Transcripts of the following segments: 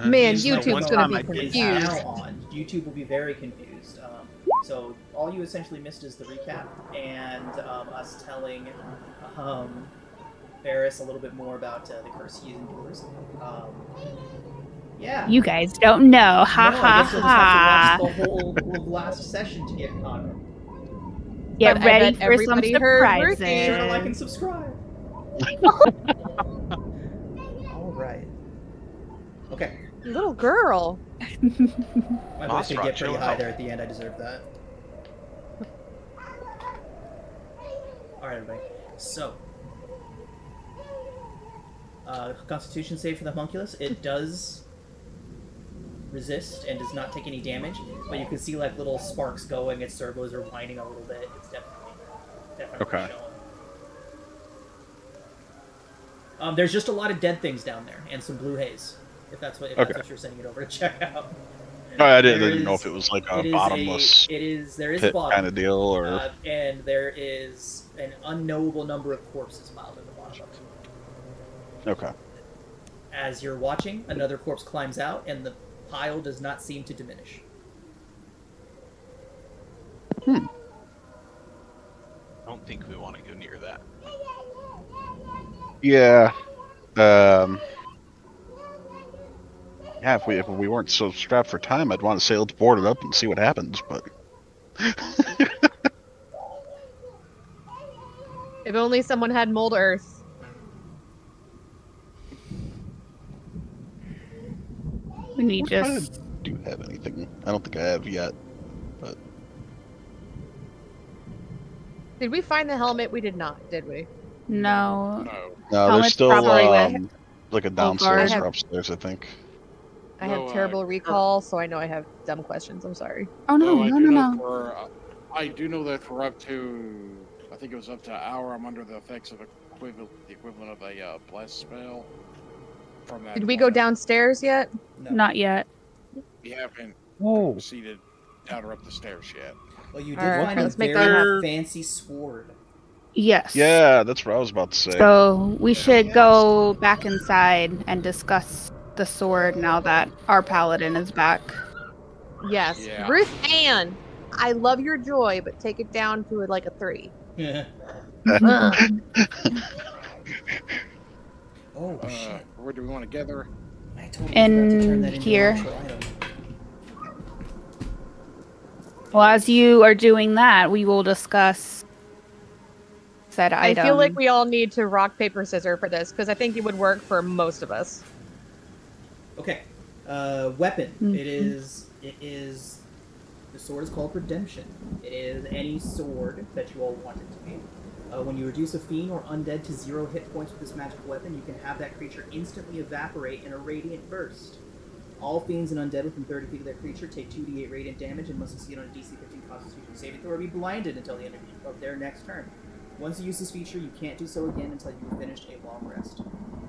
Man, Is the YouTube's one gonna time be I did confused. Is now on. YouTube will be very confused. So all you essentially missed is the recap and us telling Ferris a little bit more about the curse he endures. Yeah. You guys don't know. Ha No, I ha guess you'll just have ha. to watch the whole of last session to get caught up. Get But I ready bet for some everybody heard surprises. Ruthie. Be sure to like and subscribe. All right. Okay. Little girl. My voice did Nosferatu, get pretty chill high out. there at the end. I deserve that. All right, everybody. So, Constitution save for the homunculus. It does resist and does not take any damage, but you can see like little sparks going. Its servos are whining a little bit. It's definitely Okay. showing. There's just a lot of dead things down there and some blue haze. If that's what you're sending it over to check out. No, I didn't know if it was like a There bottomless is a pit bottom kind of deal, or and there is an unknowable number of corpses piled at the bottom of it. okay. As you're watching, another corpse climbs out, and the pile does not seem to diminish. I don't think we want to go near that. Yeah. Yeah, if we weren't so strapped for time, I'd want to sail to board it up and see what happens, but If only someone had mold earth. We what kind of do you have anything? I don't think I have yet, but Did we find the helmet? We did not, did we? No. no, Helmet's there's still probably like a downstairs guard. or upstairs, I think. I have terrible recall, so I know I have dumb questions. I'm sorry. Oh no, no. I do know that for up to, I think it was up to an hour, I'm under the effects of the equivalent of a bless spell. From that Did we go downstairs yet? No. Not yet. We haven't Oh, proceeded down or up the stairs yet. Well, you did All right, find a let's make that very happen. fancy sword. Yes. yeah, that's what I was about to say. So we should go back inside and discuss the sword now that our paladin is back. Yes. Yeah. Ruth Ann, I love your joy, but take it down to like a 3. Yeah. Ugh. Oh shit! Where do we want to gather? I totally In forgot to turn that into here. an actual item. Well, as you are doing that, we will discuss said I item. feel like we all need to rock, paper, scissors for this, because I think it would work for most of us. Okay. Weapon. Mhm. It is. The sword is called Redemption. It is any sword that you all want it to be. When you reduce a fiend or undead to 0 hit points with this magical weapon, you can have that creature instantly evaporate in a radiant burst. All fiends and undead within 30 feet of that creature take 2d8 radiant damage and must succeed on a DC 15 Constitution saving throw or be blinded until the end of their next turn. Once you use this feature, you can't do so again until you've finished a long rest.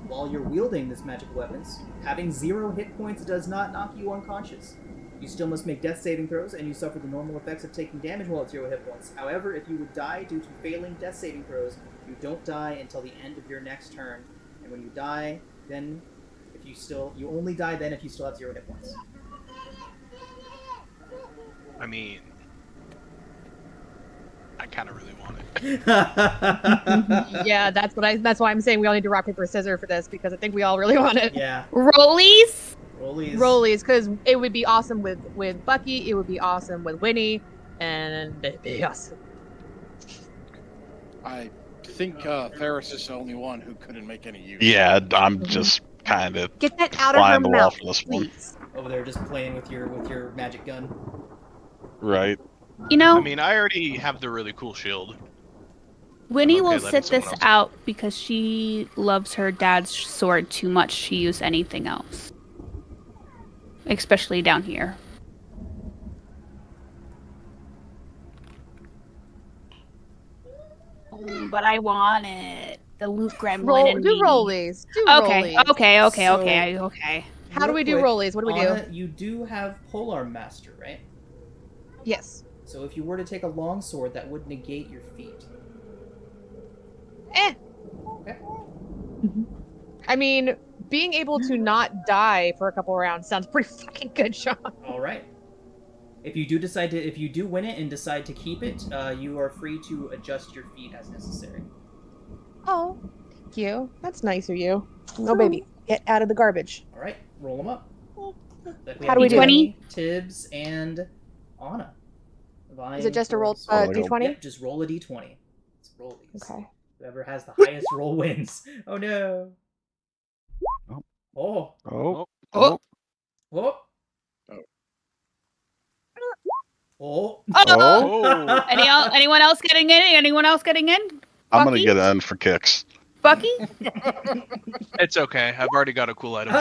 While you're wielding this magical weapons, having 0 hit points does not knock you unconscious. You still must make death saving throws, and you suffer the normal effects of taking damage while at 0 hit points. However, if you would die due to failing death saving throws, you don't die until the end of your next turn. And when you die, then you only die then if you still have 0 hit points. I mean, I kind of really want it. Yeah, that's why I'm saying we all need to rock, paper, scissors for this, because I think we all really want it. Yeah. Rollies? Rollies, because it would be awesome with Bucky, it would be awesome with Winnie, and it'd be awesome. I think Ferris is the only one who couldn't make any use. Yeah, I'm just kind of Get that out of her flying the wall mouth, for this one. please. Over there just playing with your magic gun. Right. You know, I mean, I already have the really cool shield. Winnie I'm okay will letting sit this someone else. out because she loves her dad's sword too much to use anything else. Especially down here. But I want it. The Luke Gremlin in Do me. rollies. Do Okay, rollies. okay. How do we do Real quick, rollies? What do we do? Anna, you do have Polar Master, right? Yes. So if you were to take a longsword, that would negate your feat. Eh. Okay. I mean, being able to not die for a couple rounds sounds pretty fucking good, Sean. All right. If you do win it and decide to keep it, you are free to adjust your feet as necessary. Oh, thank you. That's nice of you. No, baby, get out of the garbage. All right, roll them up. How do we do it? D20? Tibbs and Anna. Is it just a roll Oh, d20? Yep, just roll a d20. Let's roll these. Okay. Whoever has the highest roll wins. Oh no. Oh. Oh. Oh. Oh. Oh. Oh. Oh. Anyone else getting in? Anyone else getting in? I'm gonna Bucky? get in for kicks. Bucky? It's okay. I've already got a cool item.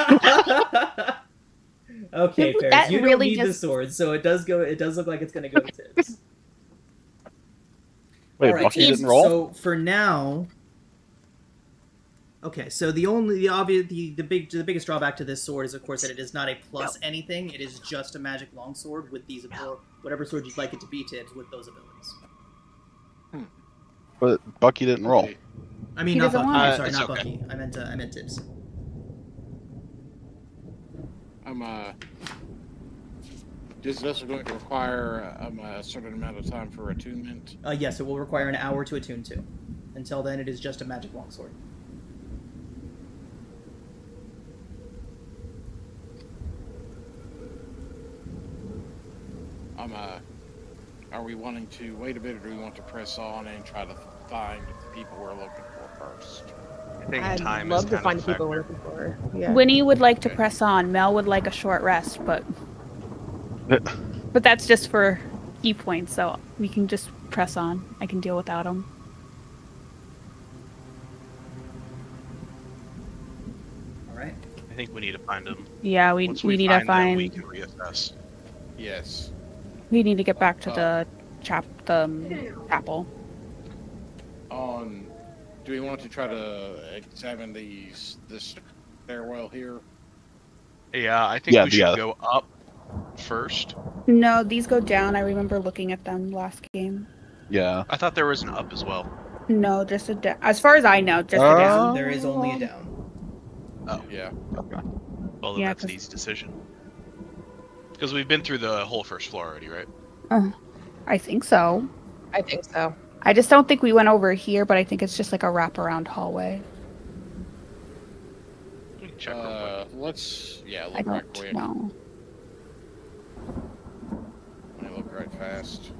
Okay, Ferris, That you don't really need the just- sword, so it does look like it's gonna go to Tibbs. Wait, Alright, Bucky Tibbs, didn't roll? So for now, okay. So the biggest drawback to this sword is, of course, that it is not a plus anything. It is just a magic longsword with these or whatever sword you'd like it to be, Tibbs, with those abilities. But Bucky didn't roll. I mean, He not doesn't Bucky. want I'm it. sorry, It's not okay. Bucky. I meant Tibbs. Is this going to require a certain amount of time for attunement? Yes, it will require an hour to attune to. Until then, it is just a magic longsword. Are we wanting to wait a bit, or do we want to press on and try to find the people we're looking for first? I think I'd time love is to kind find of the a people we're factor. looking for. Yeah. Winnie would like to press on. Mel would like a short rest, but that's just for key points, so we can just press on. I can deal without him. All right. I think we need to find him. Yeah, we Once need to them, find. we can reassess. Yes. We need to get back to the chapel. Do we want to try to examine this stairwell here? Yeah, I think we should go up first. No, these go down. I remember looking at them last game. Yeah. I thought there was an up as well. No, just a down. As far as I know, just a down. There is only a down. Oh, Yeah. Okay. well then Yeah, that's an 'cause- easy decision. Because we've been through the whole first floor already, right? I think so. I think so. I just don't think we went over here, but I think it's just like a wraparound hallway. We can check real quick. Let's I look right don't quick. know. Let me look right fast.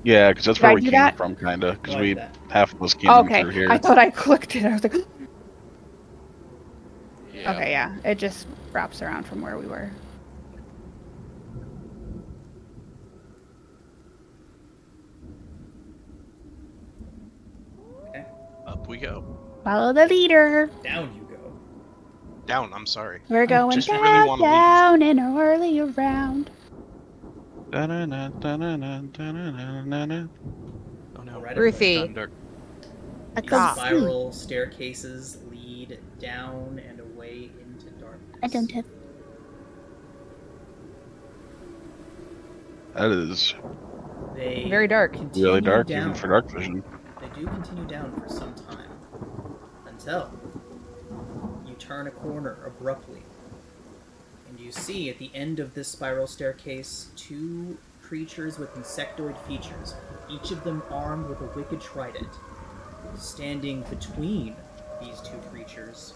Yeah, because that's Did where I we do came that? from, kind of. Because Why we did that? half of us came Okay, through here. I thought I clicked it. I was like, Yeah. okay, yeah. It just wraps around from where we were. Okay. Up we go. Follow the leader. Down you go. Down, I'm sorry. We're going just really down, wanna leave. down, and early around. Da-na-na, da-na-na, da-na-na-na-na. Oh no. All right, Ruthie. Done dark. I These couldn't see. spiral staircases lead down and away into darkness. I don't have. That is They Very dark. continue really dark, down. even for dark vision. They do continue down for some time. Until you turn a corner abruptly. And you see at the end of this spiral staircase two creatures with insectoid features, each of them armed with a wicked trident. Standing between these two creatures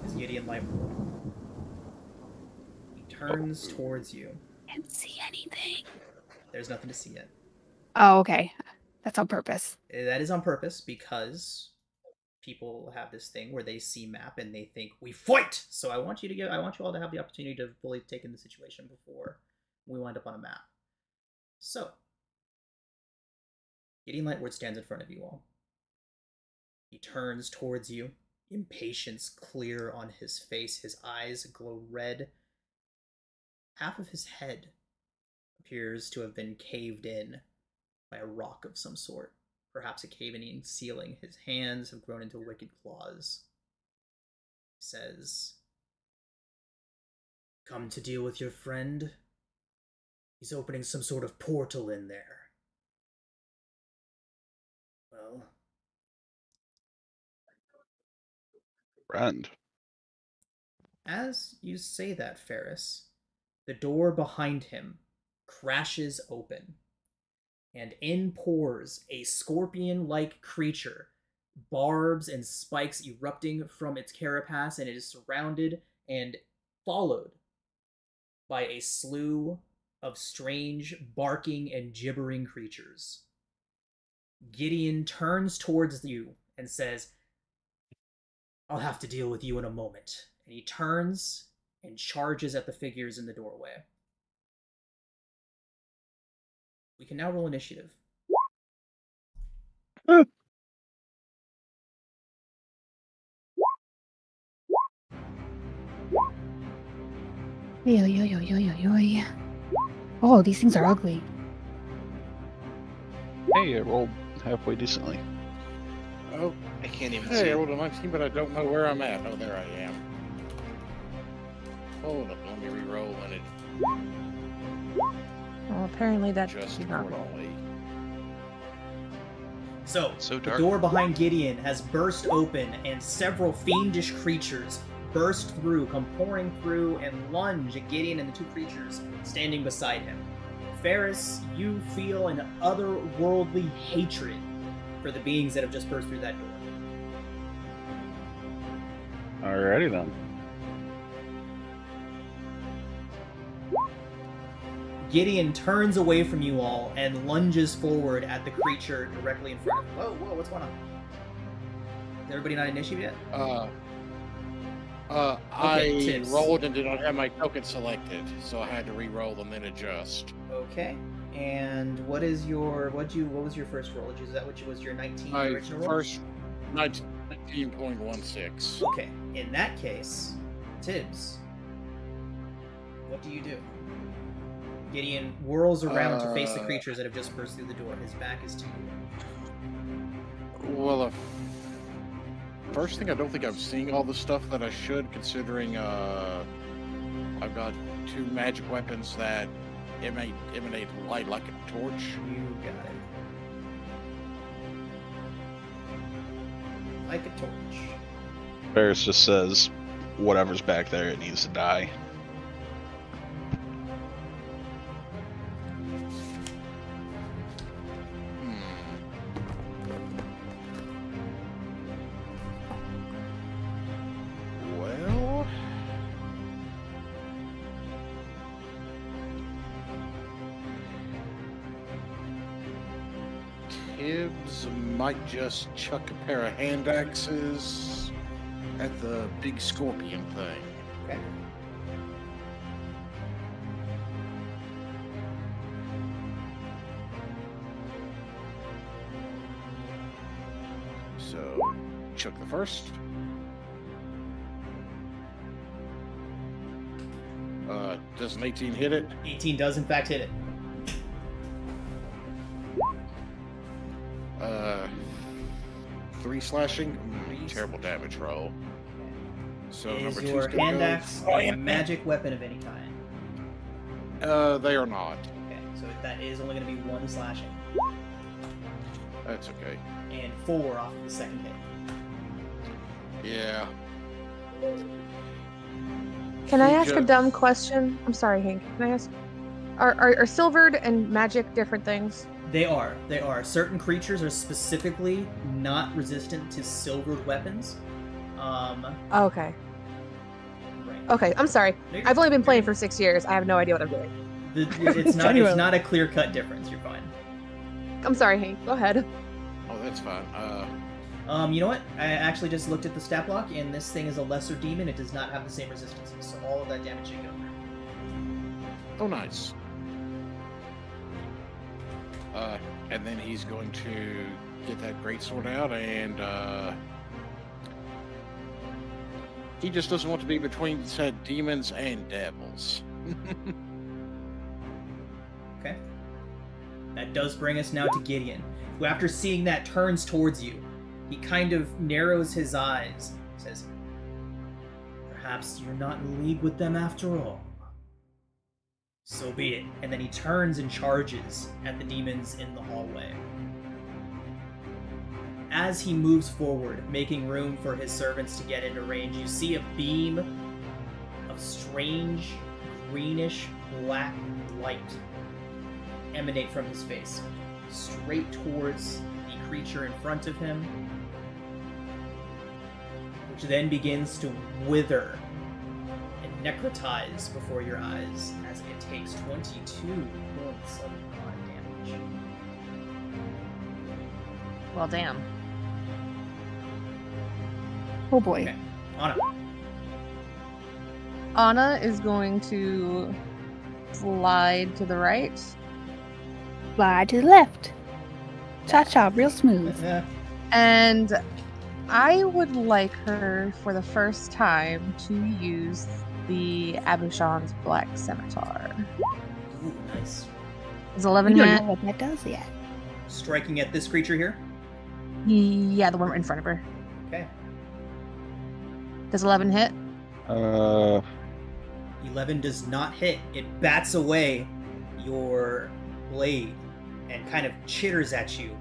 is Gideon Lightwood. He turns towards you. Can't see anything. There's nothing to see yet. Oh, okay. That's on purpose. That is on purpose because people have this thing where they see map and they think we fight. So I want you all to have the opportunity to fully take in the situation before we wind up on a map. So Gideon Lightwood stands in front of you all. He turns towards you, impatience clear on his face. His eyes glow red. Half of his head appears to have been caved in by a rock of some sort. Perhaps a cave-in ceiling. His hands have grown into wicked claws. He says, "Come to deal with your friend? He's opening some sort of portal in there. Well, Friend. As you say that, Ferris, the door behind him crashes open, and in pours a scorpion-like creature, barbs and spikes erupting from its carapace, and it is surrounded and followed by a slew of strange barking and gibbering creatures. Gideon turns towards you and says, "I'll have to deal with you in a moment." And he turns and charges at the figures in the doorway. We can now roll initiative. Oh, these things are ugly. Hey, I rolled halfway decently. Oh, I can't even hey, see. I rolled a 19, but I don't know where I'm at. Oh, there I am. Hold up, let me re-roll and it Well, apparently that just did not roll. accordingly. So, So the dark. door behind Gideon has burst open, and several fiendish creatures burst through, come pouring through, and lunge at Gideon and the two creatures standing beside him. Ferris, you feel an otherworldly hatred for the beings that have just burst through that door. Alrighty then. Gideon turns away from you all and lunges forward at the creature directly in front of him. Whoa, what's going on? Is everybody not initiative yet? I tips. rolled and did not have my token selected, so I had to re-roll and then adjust. Okay. And what was your first roll? Is that what was your 19 My original roll? first 19.16. Okay. In that case, Tibbs, what do you do? Gideon whirls around to face the creatures that have just burst through the door. His back is to you. Well, first thing, I don't think I'm seeing all the stuff that I should, considering I've got two magic weapons that emanate light like a torch. You got it. Like a torch. Ferris just says, whatever's back there, it needs to die. Well, Tibbs might just chuck a pair of hand axes at the big scorpion thing. Okay. So, chuck the first. Does an 18 hit it? 18 does in fact hit it. 3 slashing. Terrible damage roll. So Is number 2's your gonna hand go. axe a magic weapon of any kind? They are not. Okay, so that is only going to be 1 slashing. That's okay. And 4 off of the second hit. Yeah. Can I He ask a just- dumb question? I'm sorry, Hank. Can I ask? Are silvered and magic different things? They are. They are. Certain creatures are specifically not resistant to silvered weapons. Oh, okay. Right. Okay, I'm sorry. I've only been playing for 6 years. I have no idea what I'm doing. It's not. Genuinely. It's not a clear-cut difference. You're fine. I'm sorry, Hank. Go ahead. Oh, that's fine. You know what? I actually just looked at the stat block, and this thing is a lesser demon. It does not have the same resistances, so all of that damage should go through. Oh, nice. And then he's going to get that greatsword out, and he just doesn't want to be between said demons and devils. Okay. That does bring us now to Gideon, who, after seeing that, turns towards you. He kind of narrows his eyes, says, "Perhaps you're not in league with them after all. So be it." And then he turns and charges at the demons in the hallway. as he moves forward, making room for his servants to get into range, you see a beam of strange, greenish, black light emanate from his face, straight towards the creature in front of him, which then begins to wither and necrotize before your eyes as it takes 22 points of damage. Well, damn. Oh boy. Okay, Anna. Anna is going to slide to the right. Slide to the left. Cha-cha, real smooth. And I would like her, for the first time, to use the Abushan's Black Scimitar. Ooh, nice. Is 11 We don't hit? know what that does yet. Striking at this creature here. Yeah, the one in front of her. Okay. Does 11 hit? 11 does not hit. It bats away your blade and kind of chitters at you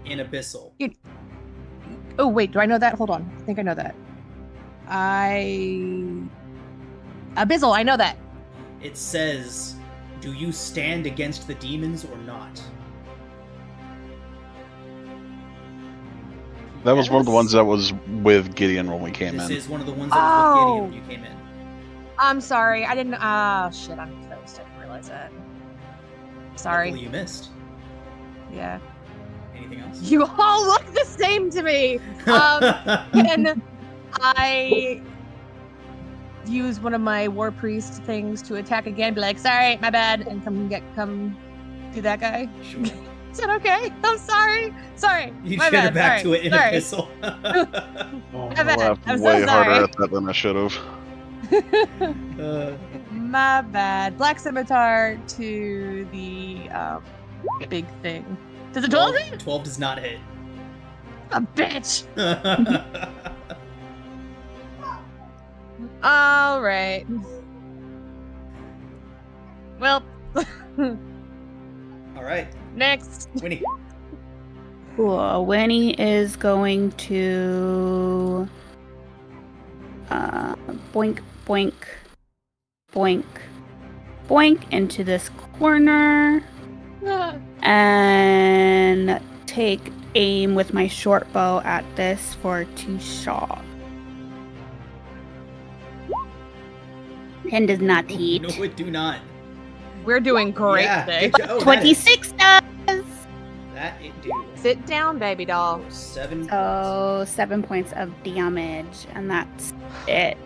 in Abyssal. Oh, wait, do I know that? Hold on. I think I know that. Abyssal, I know that. It says, do you stand against the demons or not? That was one of the Yes. ones that was with Gideon when we came This in. is one of the ones that was with Gideon Oh. when you came in. I'm sorry. I didn't. Shit, I'm toast. I didn't realize that. Sorry. Luckily you missed. Yeah. Anything else? You all look the same to me. Can I use one of my war priest things to attack again? Be like, sorry, my bad, and come do that guy. Sure. Is that okay? I'm sorry. Sorry. You my chitter bad. back sorry. to it in sorry. Abyssal. My I bad. laughed I'm so way harder sorry. at that than I should have. My bad. Black Scimitar to the big thing. Does it 12 hit? 12 does not hit. A bitch. All right. Well, All right, next. Winnie. Cool. Winnie is going to boink, boink, boink, boink into this corner and take aim with my short bow at this for 2 shots. And does not hit. No, it do not. We're doing great Yeah, today. good job. Oh, 26 does. That it do. Sit down, baby doll. 7 So 7 points of damage, and that's it.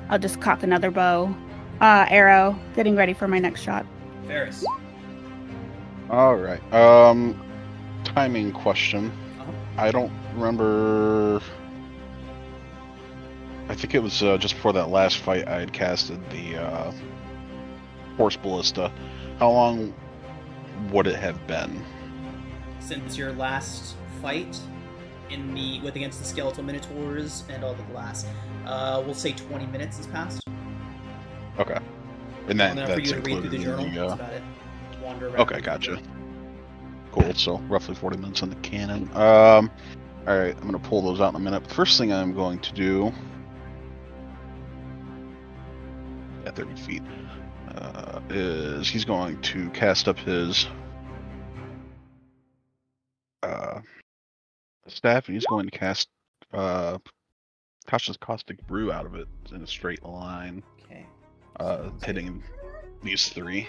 I'll just cock another bow. Arrow, getting ready for my next shot. Ferris. Alright. Timing question. Uh-huh. I don't remember. I think it was just before that last fight I had casted the Horse Ballista. How long would it have been? Since your last fight against the skeletal minotaurs and all the glass, we'll say 20 minutes has passed. Okay. And Long that, enough for that's you to read through included the in journal. the, That's about it. Wander around. Okay, gotcha. Cool, so roughly 40 minutes on the cannon. Alright, I'm going to pull those out in a minute. The first thing I'm going to do... at 30 feet, is he's going to cast up his staff, and he's going to cast Tasha's Caustic Brew out of it in a straight line, Okay. hitting these 3.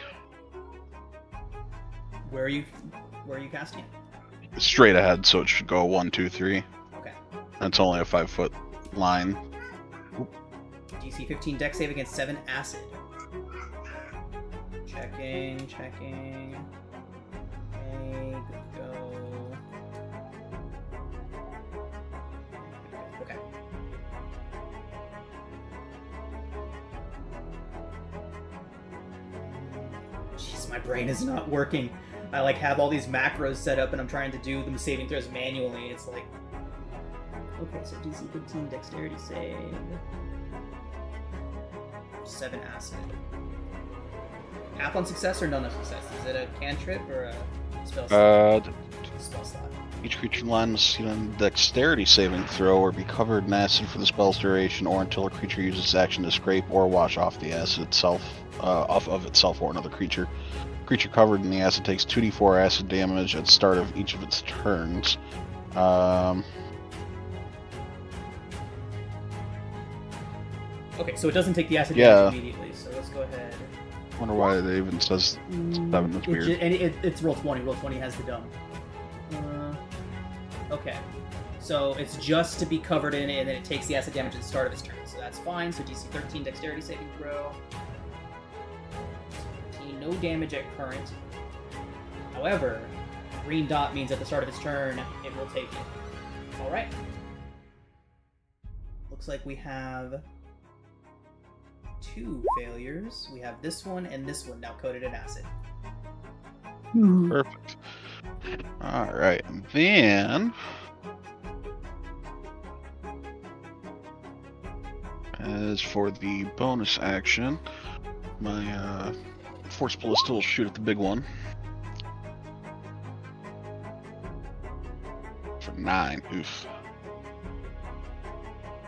Where are you casting it? Straight ahead, so it should go 1, 2, 3. Okay. And it's only a 5-foot line. DC 15 deck save against 7 acid. Checking. Okay, good go. Okay. Jeez, my brain is not working. I have all these macros set up and I'm trying to do them saving throws manually. It's like, okay, so DC 15 dexterity save. 7 acid. Half on success or none on success? Is it a cantrip or a spell slot? Spell slot. Each creature in line must succeed on a dexterity saving throw or be covered in acid for the spell's duration, or until a creature uses its action to scrape or wash off the acid itself, off of itself or another creature. Creature covered in the acid takes 2d4 acid damage at the start of each of its turns. Okay, so it doesn't take the acid damage immediately, so let's go ahead. I wonder why it even says 7. That's weird. It's roll 20. Roll 20 has the dumb. Okay. So it's just to be covered in it, and then it takes the acid damage at the start of its turn. So that's fine. So DC 13 dexterity saving throw. 13, no damage at current. However, green dot means at the start of its turn, it will take it. Alright. Looks like we have 2 failures. We have this one and this one now coated in acid. Perfect. Alright, and then... as for the bonus action, my Force Ballista will shoot at the big one. For 9. Oof.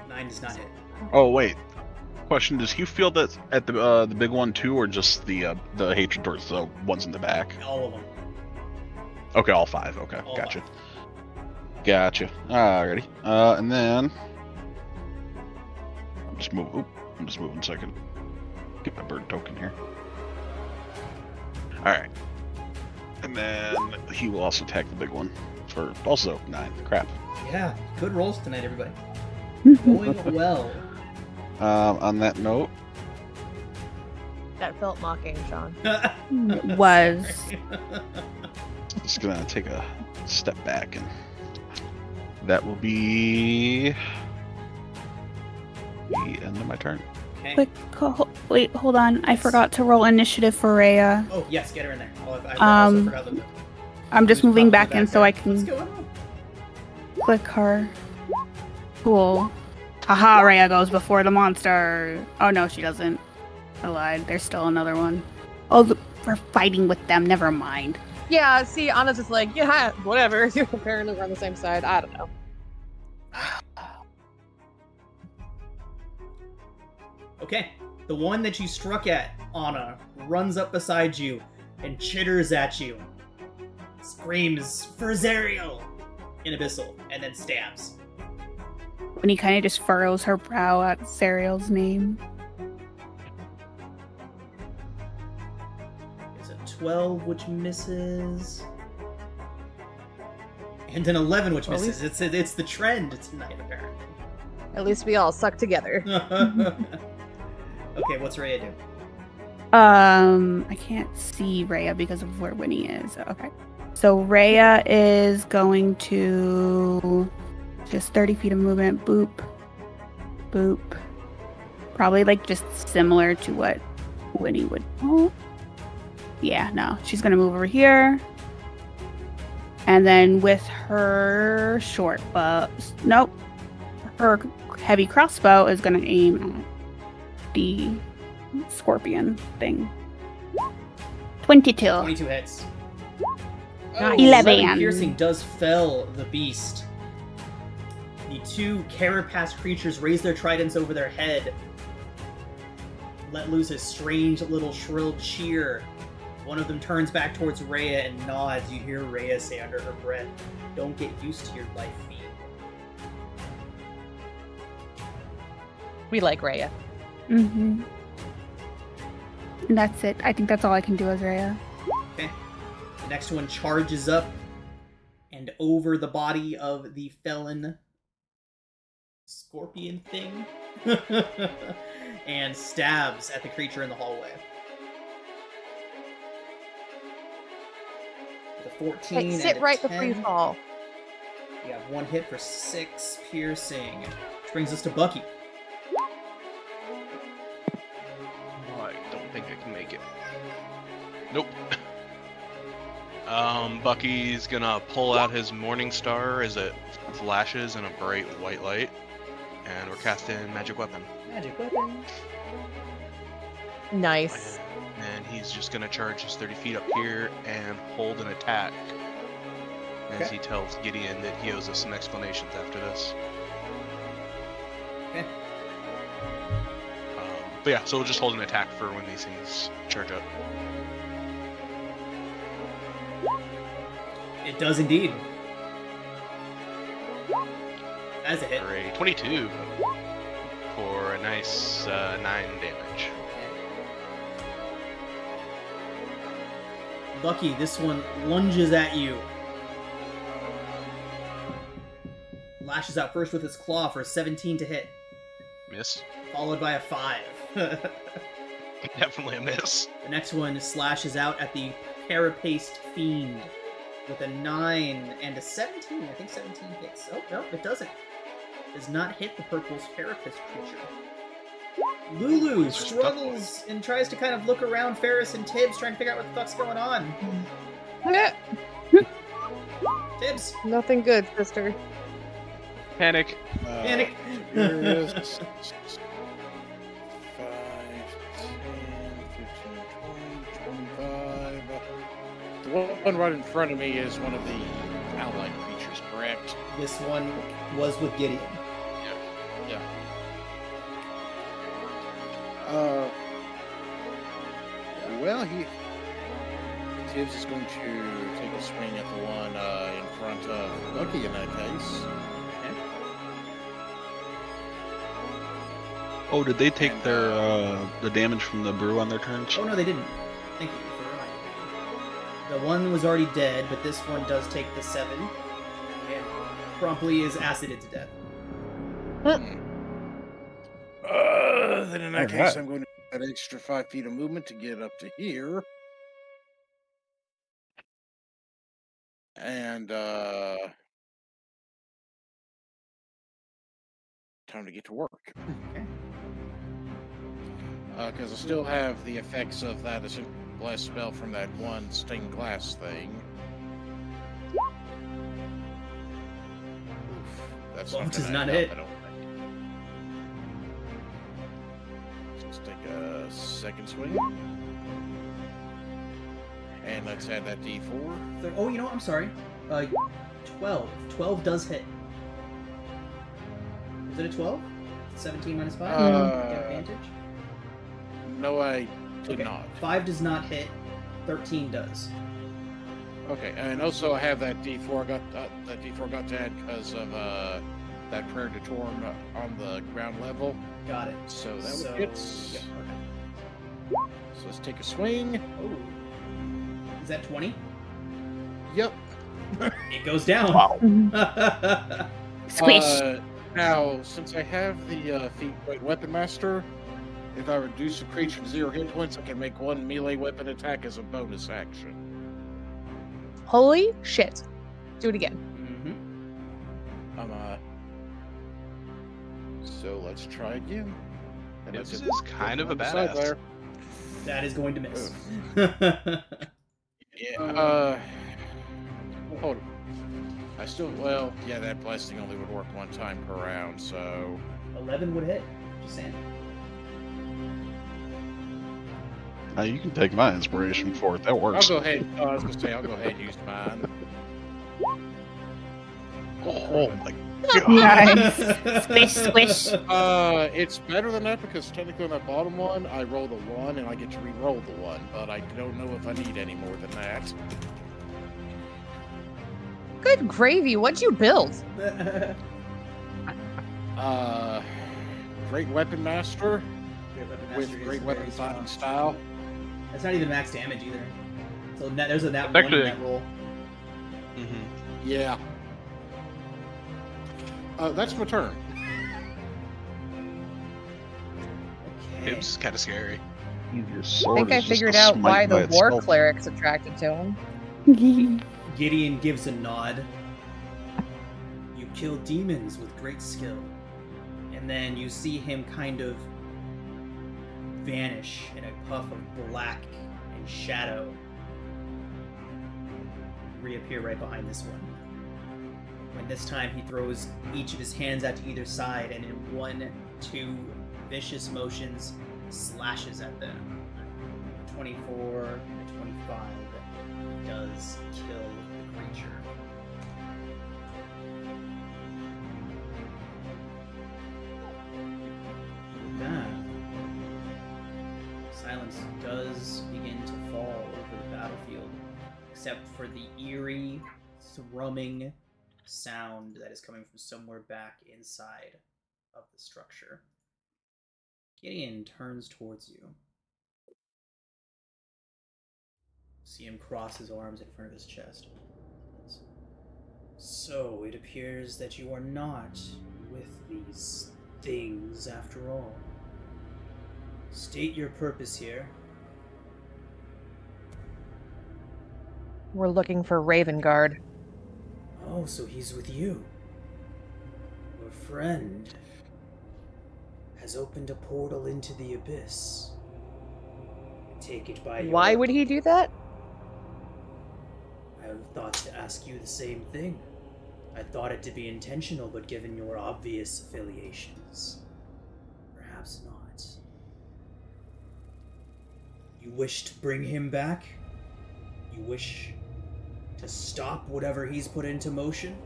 9 does not hit. Oh, wait. Question, does he feel that at the big one too, or just the hatred towards the ones in the back? All of them. Okay, all 5. Okay, All gotcha. 5. Gotcha. Alrighty. And then I'm just moving so I can get my bird token here. Alright. And then he will also attack the big one for also 9. Crap. Yeah, good rolls tonight, everybody. Going well. On that note, That felt mocking, Sean. It was. just gonna take a step back, and that will be the end of my turn. Okay. Quick, wait, hold on. I forgot to roll initiative for Rhea. Oh, yes, get her in there. Oh, I also forgot that. I'm just Who's moving probably back in so I What's can going on? click her. Cool. Haha, Rhea goes before the monster. Oh no, she doesn't. I lied. There's still another one. Oh, we're fighting with them. Never mind. Yeah, see, Anna's just like, yeah, whatever. Apparently we're on the same side. I don't know. Okay, the one that you struck at, Anna, runs up beside you and chitters at you. Screams for Zariel in Abyssal, and then stabs. When he kind of just furrows her brow at Zariel's name. It's a 12, which misses. And an 11, which Well, misses. It's the trend tonight, apparently. At least we all suck together. Okay, what's Rhea do? I can't see Rhea because of where Winnie is. Okay. So Rhea is going to just 30 feet of movement. Boop. Boop. Probably like just similar to what Winnie would. Oh. Yeah, no. She's going to move over here. And then with her short bow. Nope. Her heavy crossbow is going to aim at the scorpion thing. 22. 22 hits. Nice. 11. Piercing does fell the beast. The 2 carapace creatures raise their tridents over their head, let loose a strange little shrill cheer. One of them turns back towards Rhea and nods. You hear Rhea say under her breath, "Don't get used to your life, fiend." We like Rhea. Mm-hmm. And that's it. I think that's all I can do as Rhea. Okay. The next one charges up and over the body of the felon scorpion thing and stabs at the creature in the hallway. With a 14 Hey, sit and a right 10. before you fall. We have 1 hit for 6 piercing, which brings us to Bucky. I don't think I can make it. Nope. Bucky's gonna pull out his Morning Star as it flashes in a bright white light, and we're casting Magic Weapon. Magic weapon. Nice. And he's just gonna charge his 30 feet up here and hold an attack as he tells Gideon that he owes us some explanations after this. Okay. But yeah, so we'll just hold an attack for when these things charge up. It does indeed. As a hit. For a 22 for a nice 9 damage. Lucky, this one lunges at you. Lashes out first with its claw for a 17 to hit, Miss. followed by a 5. Definitely a miss. The next one slashes out at the parapaced fiend with a 9 and a 17. I think 17 hits. Oh, no, it doesn't. Does not hit the purple's parapaced creature. Lulu struggles and tries to kind of look around Ferris and Tibbs, trying to figure out what the fuck's going on. Tibbs. Nothing good, sister. Panic. Panic. Here is 5, 10, 15, 20, 25. The one right in front of me is one of the allied creatures, correct? This one was with Gideon. Yeah. Well, Tibbs is going to take a swing at the one in front of Lucky in that case. Oh, did they take their the damage from the brew on their turns? Oh no, they didn't. Thank you for reminding me. The one was already dead, but this one does take the 7 and promptly is acided to death. Then in that case, I'm going to get that extra 5 feet of movement to get up to here. And time to get to work. Okay. Because I still have the effects of that blast spell from that one stained glass thing. Oof, that's Well, not does gonna not help, hit. I don't think. Let's take a second swing. And let's add that D4. Oh, you know what? I'm sorry. 12. 12 does hit. Is it a 12? 17 minus 5? Get advantage? No, I did not. 5 does not hit. 13 does. Okay, and also I have that D4. I got that D4 got to add because of that prayer to Torm on the ground level. Got it. So that So, would hit. yeah, okay. So let's take a swing. Oh. Is that 20? Yep. It goes down. Wow. Squish. Now, since I have the feat weight weapon master, if I reduce a creature to 0 hit points, I can make 1 melee weapon attack as a bonus action. Holy shit. Do it again. So let's try again. And This let's is kind of a badass. That is going to miss. Yeah. Hold on. I still, well, yeah, that blasting only would work 1 time per round, so 11 would hit. Just saying. You can take my inspiration for it. That I'll works. go ahead. I was gonna say I'll go ahead and use mine. Oh my Nice. Squish, squish. It's better than that because technically on that bottom one, I rolled a 1 and I get to re-roll the 1, but I don't know if I need any more than that. Good gravy. What'd you build? Great Weapon Master with Great Weapon Fighting Style. That's not even max damage either. So there's a that Actually- 1 in that roll. Yeah. That's my turn. Okay. It's kind of scary. Your I sword think I is just figured a out smite why by the war itself. cleric's attracted to him. Gideon gives a nod. You kill demons with great skill. And then you see him kind of vanish in a puff of black and shadow. Reappear right behind this one. When this time he throws each of his hands out to either side and in 1, 2 vicious motions slashes at them. 24 and 25 does kill the creature. Silence does begin to fall over the battlefield, except for the eerie, thrumming sound that is coming from somewhere back inside of the structure. Gideon turns towards you. See him cross his arms in front of his chest. So, it appears that you are not with these things after all. State your purpose here. We're looking for Ravengard. Oh, so he's with you. Your friend has opened a portal into the abyss. Take it by your... Why would he do that? I thought to ask you the same thing. I thought it to be intentional, but given your obvious affiliations, perhaps not. You wish to bring him back? You wish to stop whatever he's put into motion?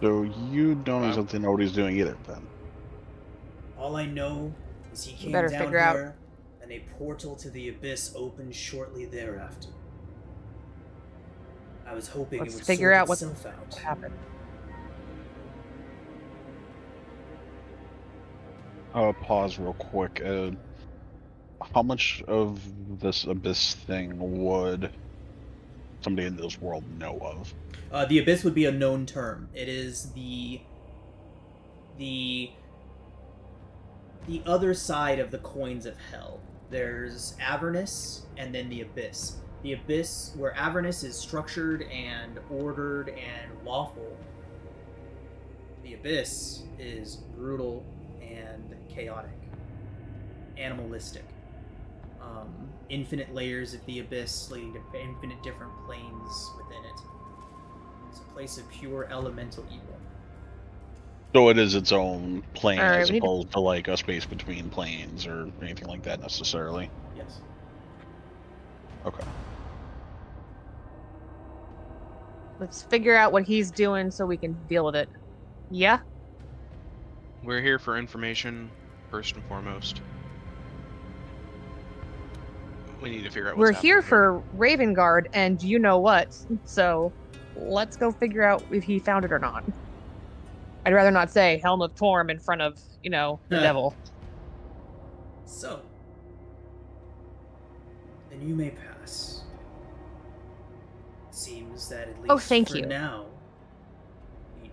So you don't exactly know what he's doing either, then? All I know is he came Better down figure out. here, and a portal to the abyss opened shortly thereafter. I was hoping Let's it would figure sort out what itself out. happened. Pause real quick. How much of this abyss thing would somebody in this world know of? The abyss would be a known term. It is the other side of the coins of hell. There's Avernus and then the abyss. The abyss, where Avernus is structured and ordered and lawful. The abyss is brutal and chaotic, animalistic. Infinite layers of the abyss leading to infinite different planes within it. It's a place of pure elemental evil. So it is its own plane Alright, as we need to- opposed to like a space between planes or anything like that necessarily. Yes. Okay. Let's figure out what he's doing so we can deal with it. Yeah? We're here for information, first and foremost. We need to figure out what's We're here happening for Ravengard and you know what, so let's go figure out if he found it or not. I'd rather not say Helm of Torm in front of, the devil. So, then you may pass. Seems that at least thank for you. now, he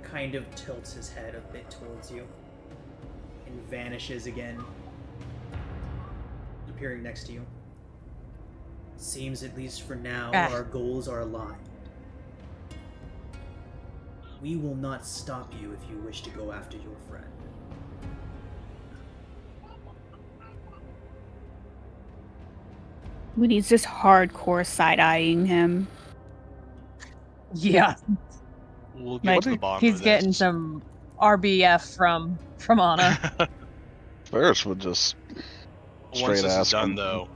kind of tilts his head a bit towards you and vanishes again, appearing next to you. Seems at least for now our goals are aligned. We will not stop you if you wish to go after your friend. Woody's just hardcore side-eyeing him. Yeah. We'll get to the bottom He's of getting this. some RBF from Anna. Ferris would just Once straight this is ask done, him. though,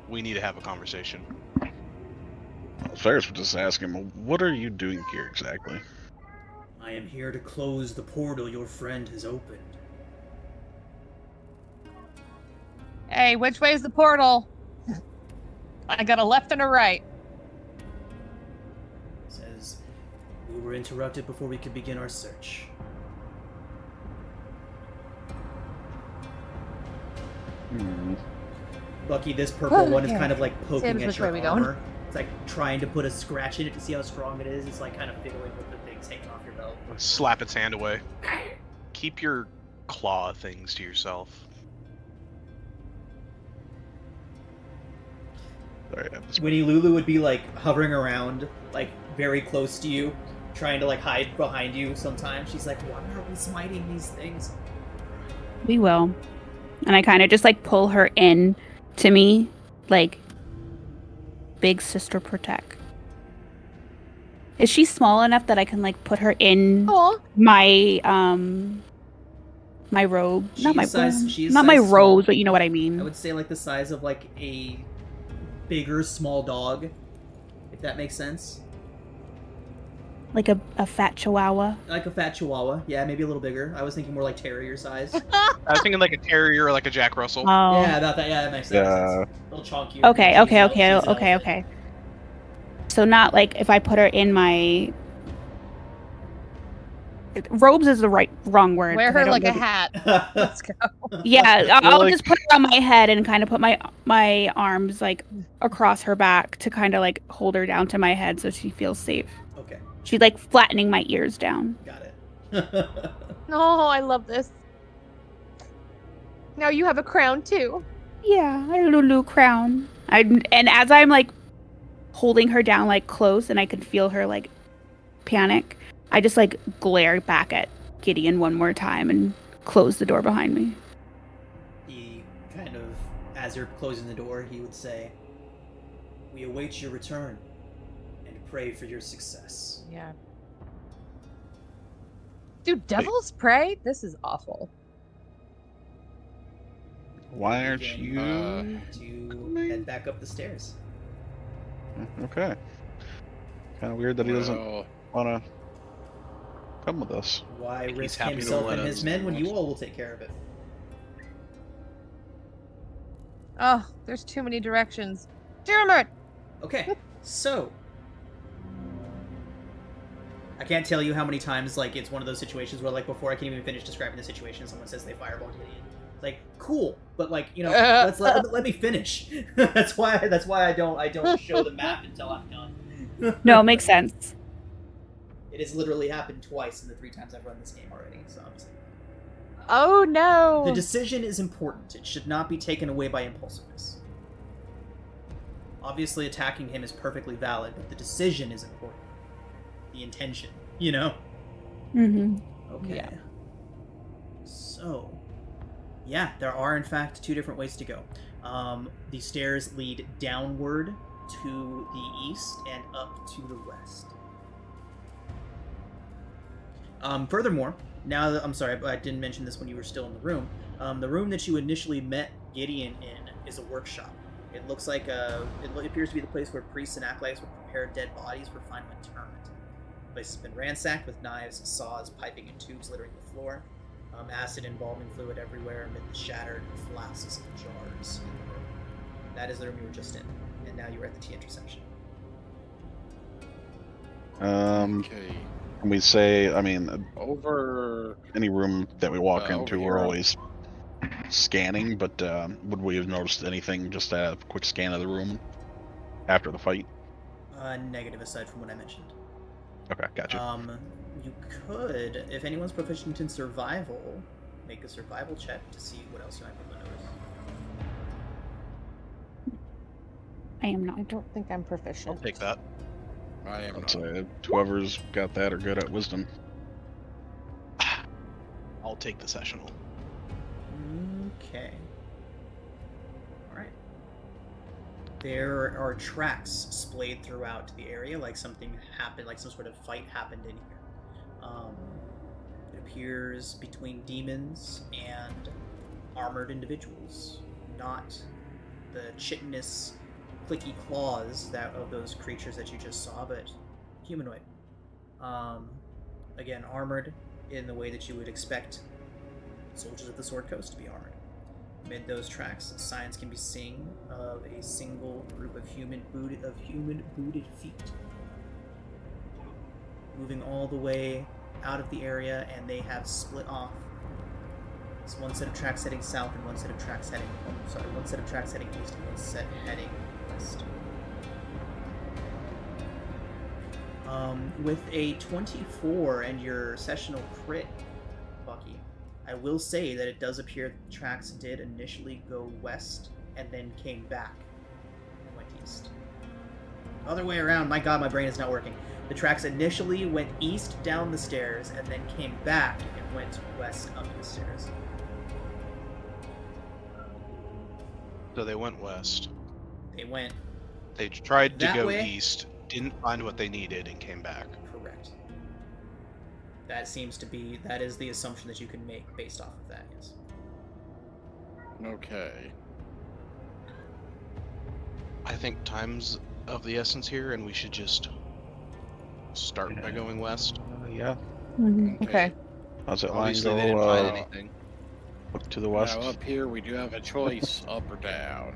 we need to have a conversation. Ferris would just ask him, "What are you doing here exactly?" I am here to close the portal your friend has opened. Hey, which way's the portal? I got a left and a right. Says, we were interrupted before we could begin our search. Lucky, this purple one is kind of like poking Sam's, at which your way we going? armor. It's like trying to put a scratch in it to see how strong it is. It's like kind of fiddling with the things hanging off your belt. Slap its hand away. Keep your claw things to yourself. Sorry, I was- Winnie Lulu would be like hovering around, like very close to you, trying to like hide behind you sometimes. She's like, why are we smiting these things? We will. And I kind of just like pull her in to me, like, big sister protect. Is she small enough that I can like put her in Aw. my my robe? Not my not my robe, but you know what I mean. I would say like the size of like a bigger small dog, if that makes sense. Like a fat chihuahua. Like a fat chihuahua. Yeah, maybe a little bigger. I was thinking more like terrier size. I was thinking like a terrier or like a Jack Russell. Oh. Yeah, about that. Yeah, that makes sense. Yeah. A little chunkier. Okay, She's okay, an okay, elephant. okay, okay. So not like if I put her in my robes is the wrong word. Wear 'cause I her don't like know a hat. Let's go. Yeah, I'll like- just put her on my head and kind of put my arms like across her back to kind of like hold her down to my head so she feels safe. Okay, She's like flattening my ears down. got it. Oh, I love this. Now you have a crown too. Yeah, a Lulu crown. And as I'm like holding her down like close and I can feel her like panic, I just like glare back at Gideon one more time and close the door behind me. He kind of, as you're closing the door, he would say, "We await your return and pray for your success." Yeah. Dude, devil's prey? This is awful. Why aren't Begin, you? to head back up the stairs? Okay. Kind of weird that he doesn't Well, want to come with us. Why He's risk happy to himself let and his us men when know. you all will take care of it? Oh, there's too many directions. Jeremert! Okay, so I can't tell you how many times like it's one of those situations where like before I can even finish describing the situation, someone says they fireball Gideon. Like cool, but like let's let me finish. that's why I don't show the map until I'm done. No, it makes sense. It has literally happened twice in the 3 times I've run this game already. So I'm just... Oh no! The decision is important. It should not be taken away by impulsiveness. Obviously, attacking him is perfectly valid, but the decision is important. The intention, you know? Mm-hmm. Okay. Yeah. So, yeah, there are in fact 2 different ways to go. The stairs lead downward to the east and up to the west. Furthermore, now that I'm sorry, I didn't mention this when you were still in the room. The room that you initially met Gideon in is a workshop. It looks like it appears to be the place where priests and acolytes would prepare dead bodies for final interment. The place has been ransacked with knives, saws, piping, and tubes littering the floor. Acid and embalming fluid everywhere amid the shattered flasks and jars in the room. That is the room you were just in, and now you are at the T intersection. okay. Can we say? I mean, Over. any room that we walk over into, here. we're always scanning. But would we have noticed anything? Just a quick scan of the room after the fight. Negative, aside from what I mentioned. Okay, gotcha. You could, if anyone's proficient in survival, make a survival check to see what else you might be able to notice. I am not. I don't think I'm proficient. I'll take that. I am I'd not. say whoever's got that are good at wisdom. I'll take the sessional. Okay. Alright. There are tracks splayed throughout the area, like something happened, like some sort of fight happened in here. It appears between demons and armored individuals, not the chitinous, clicky claws of those creatures that you just saw, but humanoid. Again, armored in the way that you would expect soldiers of the Sword Coast to be armored. Amid those tracks, signs can be seen of a single group of human booted feet, moving all the way out of the area, and they have split off. It's one set of tracks heading south and one set of tracks heading one set of tracks heading east and one set heading west. With a 24 and your sessional crit, Bucky, I will say that it does appear that the tracks did initially go west and then came back and went east. Other way around, my god, my brain is not working. The tracks initially went east down the stairs and then came back and went west up the stairs. So they went west. They went They tried to That go way? east, didn't find what they needed, and came back. correct. That seems to be, that is the assumption that you can make based off of that, yes. Okay. I think time's of the essence here, and we should just start by going west. Yeah. Okay. How's that line Obviously, go? they didn't find anything. Look to the west. Now up here we do have a choice, up or down.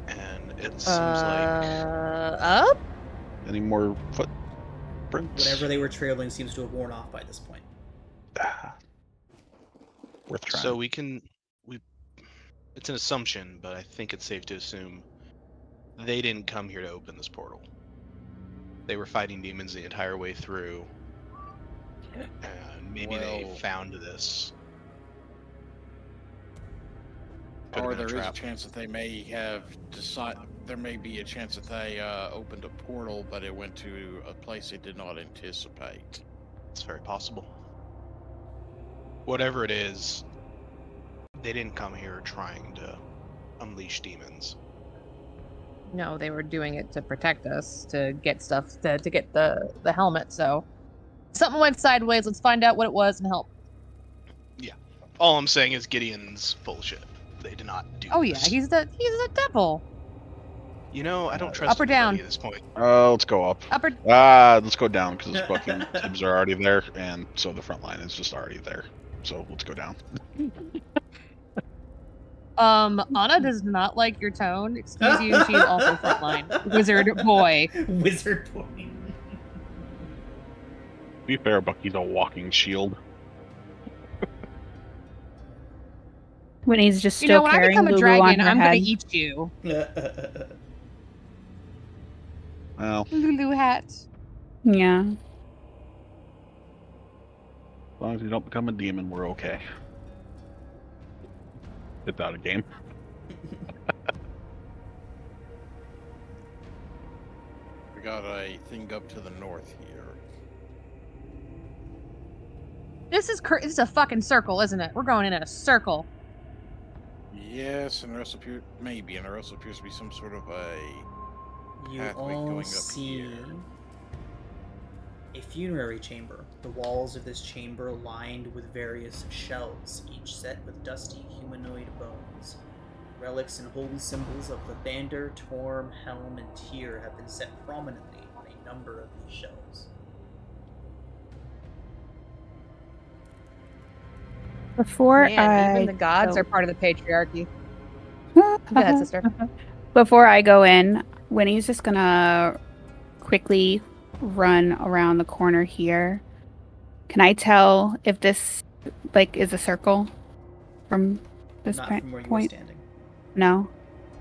And it seems like Up? Any more footprints? Whatever they were trailing seems to have worn off by this point. Worth trying. so. It's an assumption, but I think it's safe to assume they didn't come here to open this portal. They were fighting demons the entire way through, and maybe they found this. Or there is a chance that they may have decided. There may be a chance that they opened a portal, but it went to a place they did not anticipate. It's very possible. Whatever it is, they didn't come here trying to unleash demons. No, they were doing it to protect us, to get stuff, to get the helmet. So something went sideways. Let's find out what it was and help. Yeah. All I'm saying is Gideon's full of shit. They did not do Oh yeah, this. he's the I devil. don't trust Up or anybody down? at this point. Let's go up. Up or Let's go down because the fucking Tibbs are already there, and so the front line is just already there. So let's go down. Anna does not like your tone. Excuse you, she's also frontline. Wizard boy. Wizard boy. To be fair, Bucky's a walking shield. When he's just You still know, when I carrying become a Lulu on dragon, her I'm head. gonna eat you. Well, Lulu hat. Yeah. as long as you don't become a demon, we're okay. Get out of game. We got a thing up to the north here. This is a fucking circle, isn't it? We're going in a circle. Yes, and there also maybe, and there also appears to be some sort of a You pathway all going up see here. a funerary chamber. The walls of this chamber lined with various shelves, each set with dusty humanoid bones. Relics and holy symbols of Lathander, Torm, Helm, and Tyr have been set prominently on a number of these shelves. Before Man, even the gods are part of the patriarchy. Go ahead, sister. Before I go in, Winnie's just gonna quickly run around the corner here. Can I tell if this is a circle from this Not point? from where you were standing. No,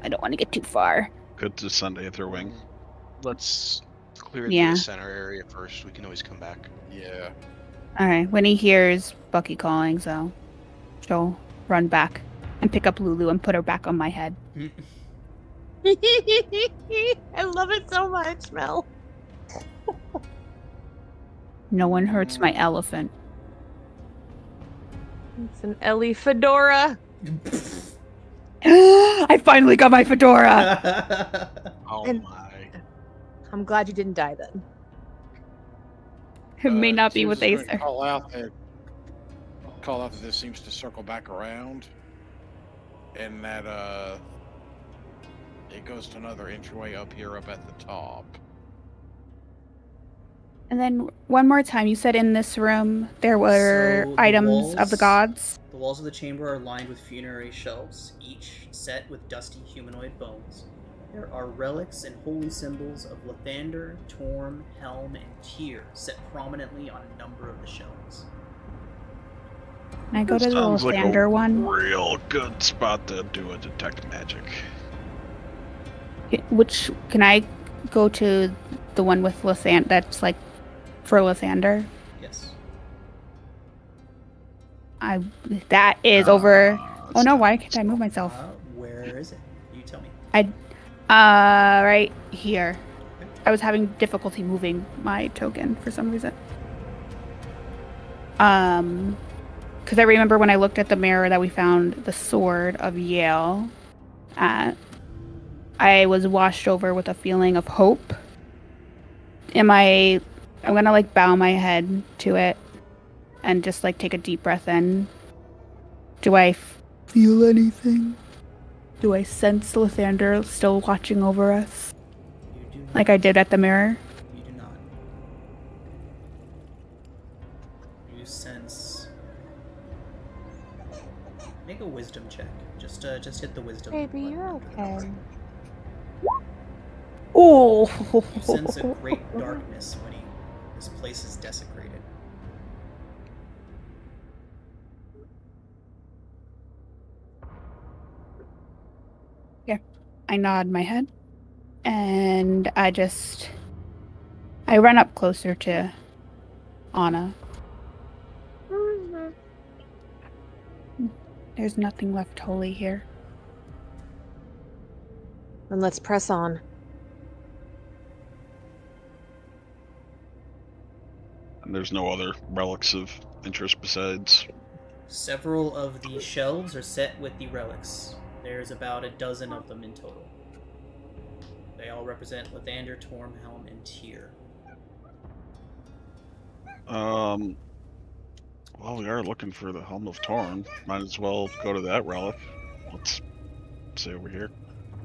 I don't want to get too far. Good to Sunday at their wing. Let's clear Yeah. the center area first. We can always come back. Yeah. All right. Winnie hears Bucky calling, so she'll run back and pick up Lulu and put her back on my head. I love it so much, Mel. No one hurts my elephant. It's an Ellie fedora. I finally got my fedora. Oh And- my. I'm glad you didn't die then. It may not be what they Susan's say. gonna call out that this seems to circle back around, and that it goes to another entryway up here, up at the top. And then one more time, you said in this room there were So the items of the walls- gods. The walls of the chamber are lined with funerary shelves, each set with dusty humanoid bones. There are relics and holy symbols of Lathander, Torm, Helm, and Tyr set prominently on a number of the shelves. Can I go to the Sounds like Lathander a one? real good spot to do a detect magic. Which can I go to the one with Lathander? That's for Lathander. Yes. That is over. Oh no! Why can't I move myself? Where is it? You tell me. Right here. I was having difficulty moving my token for some reason. Because I remember when I looked at the mirror that we found the sword of Yale. I was washed over with a feeling of hope. I'm gonna bow my head to it and just take a deep breath in. Do I feel anything? Do I sense Lathander still watching over us? You do Like I did at the mirror? You do not. You sense. Make a wisdom check. Just hit the wisdom. Baby, button you're under the okay. number. Oh! You sense a great darkness, Winnie. This place is desecrated. I nod my head. And I run up closer to Anna. There's nothing left holy here. Then let's press on. And there's no other relics of interest besides. Several of the shelves are set with the relics. There's about a dozen of them in total. They all represent Lathander, Tormhelm, and Tyr. Well, we are looking for the Helm of Torn. Might as well go to that relic. Let's see over here.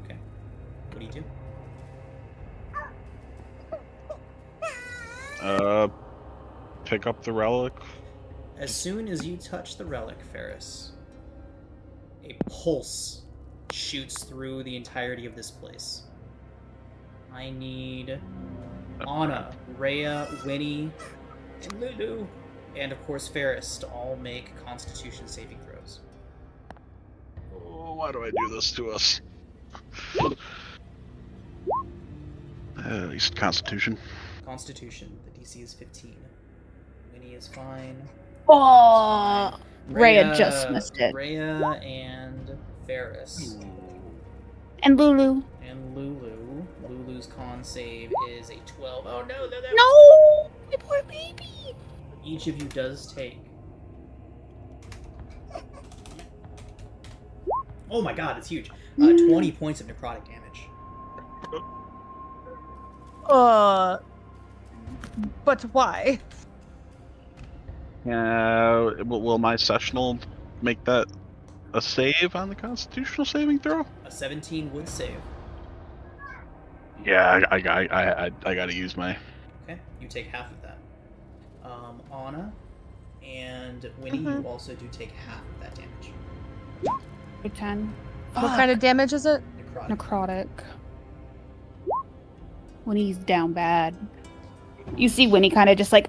Okay. What do you do? Pick up the relic. As soon as you touch the relic, Ferris, a pulse shoots through the entirety of this place. I need Anna, Rhea, Winnie, and Lulu, and of course Ferris to all make Constitution saving throws. Oh, why do I do this to us? At least Constitution. Constitution, the DC is 15. Winnie is fine. Oh! Rhea just missed it. Rhea and Ferris. And Lulu. And Lulu. Lulu's con save is a 12. Oh no, no, no! No! My poor baby! Each of you does take. Oh my god, it's huge. 20 points of necrotic damage. But why? Will my sessional make that a save on the Constitutional saving throw? A 17 would save. Yeah, I gotta use my. Okay, you take half of that. Anna and Winnie, you also do take half of that damage. 10. What kind of damage is it? Necrotic. Winnie's down bad. You see Winnie kind of just like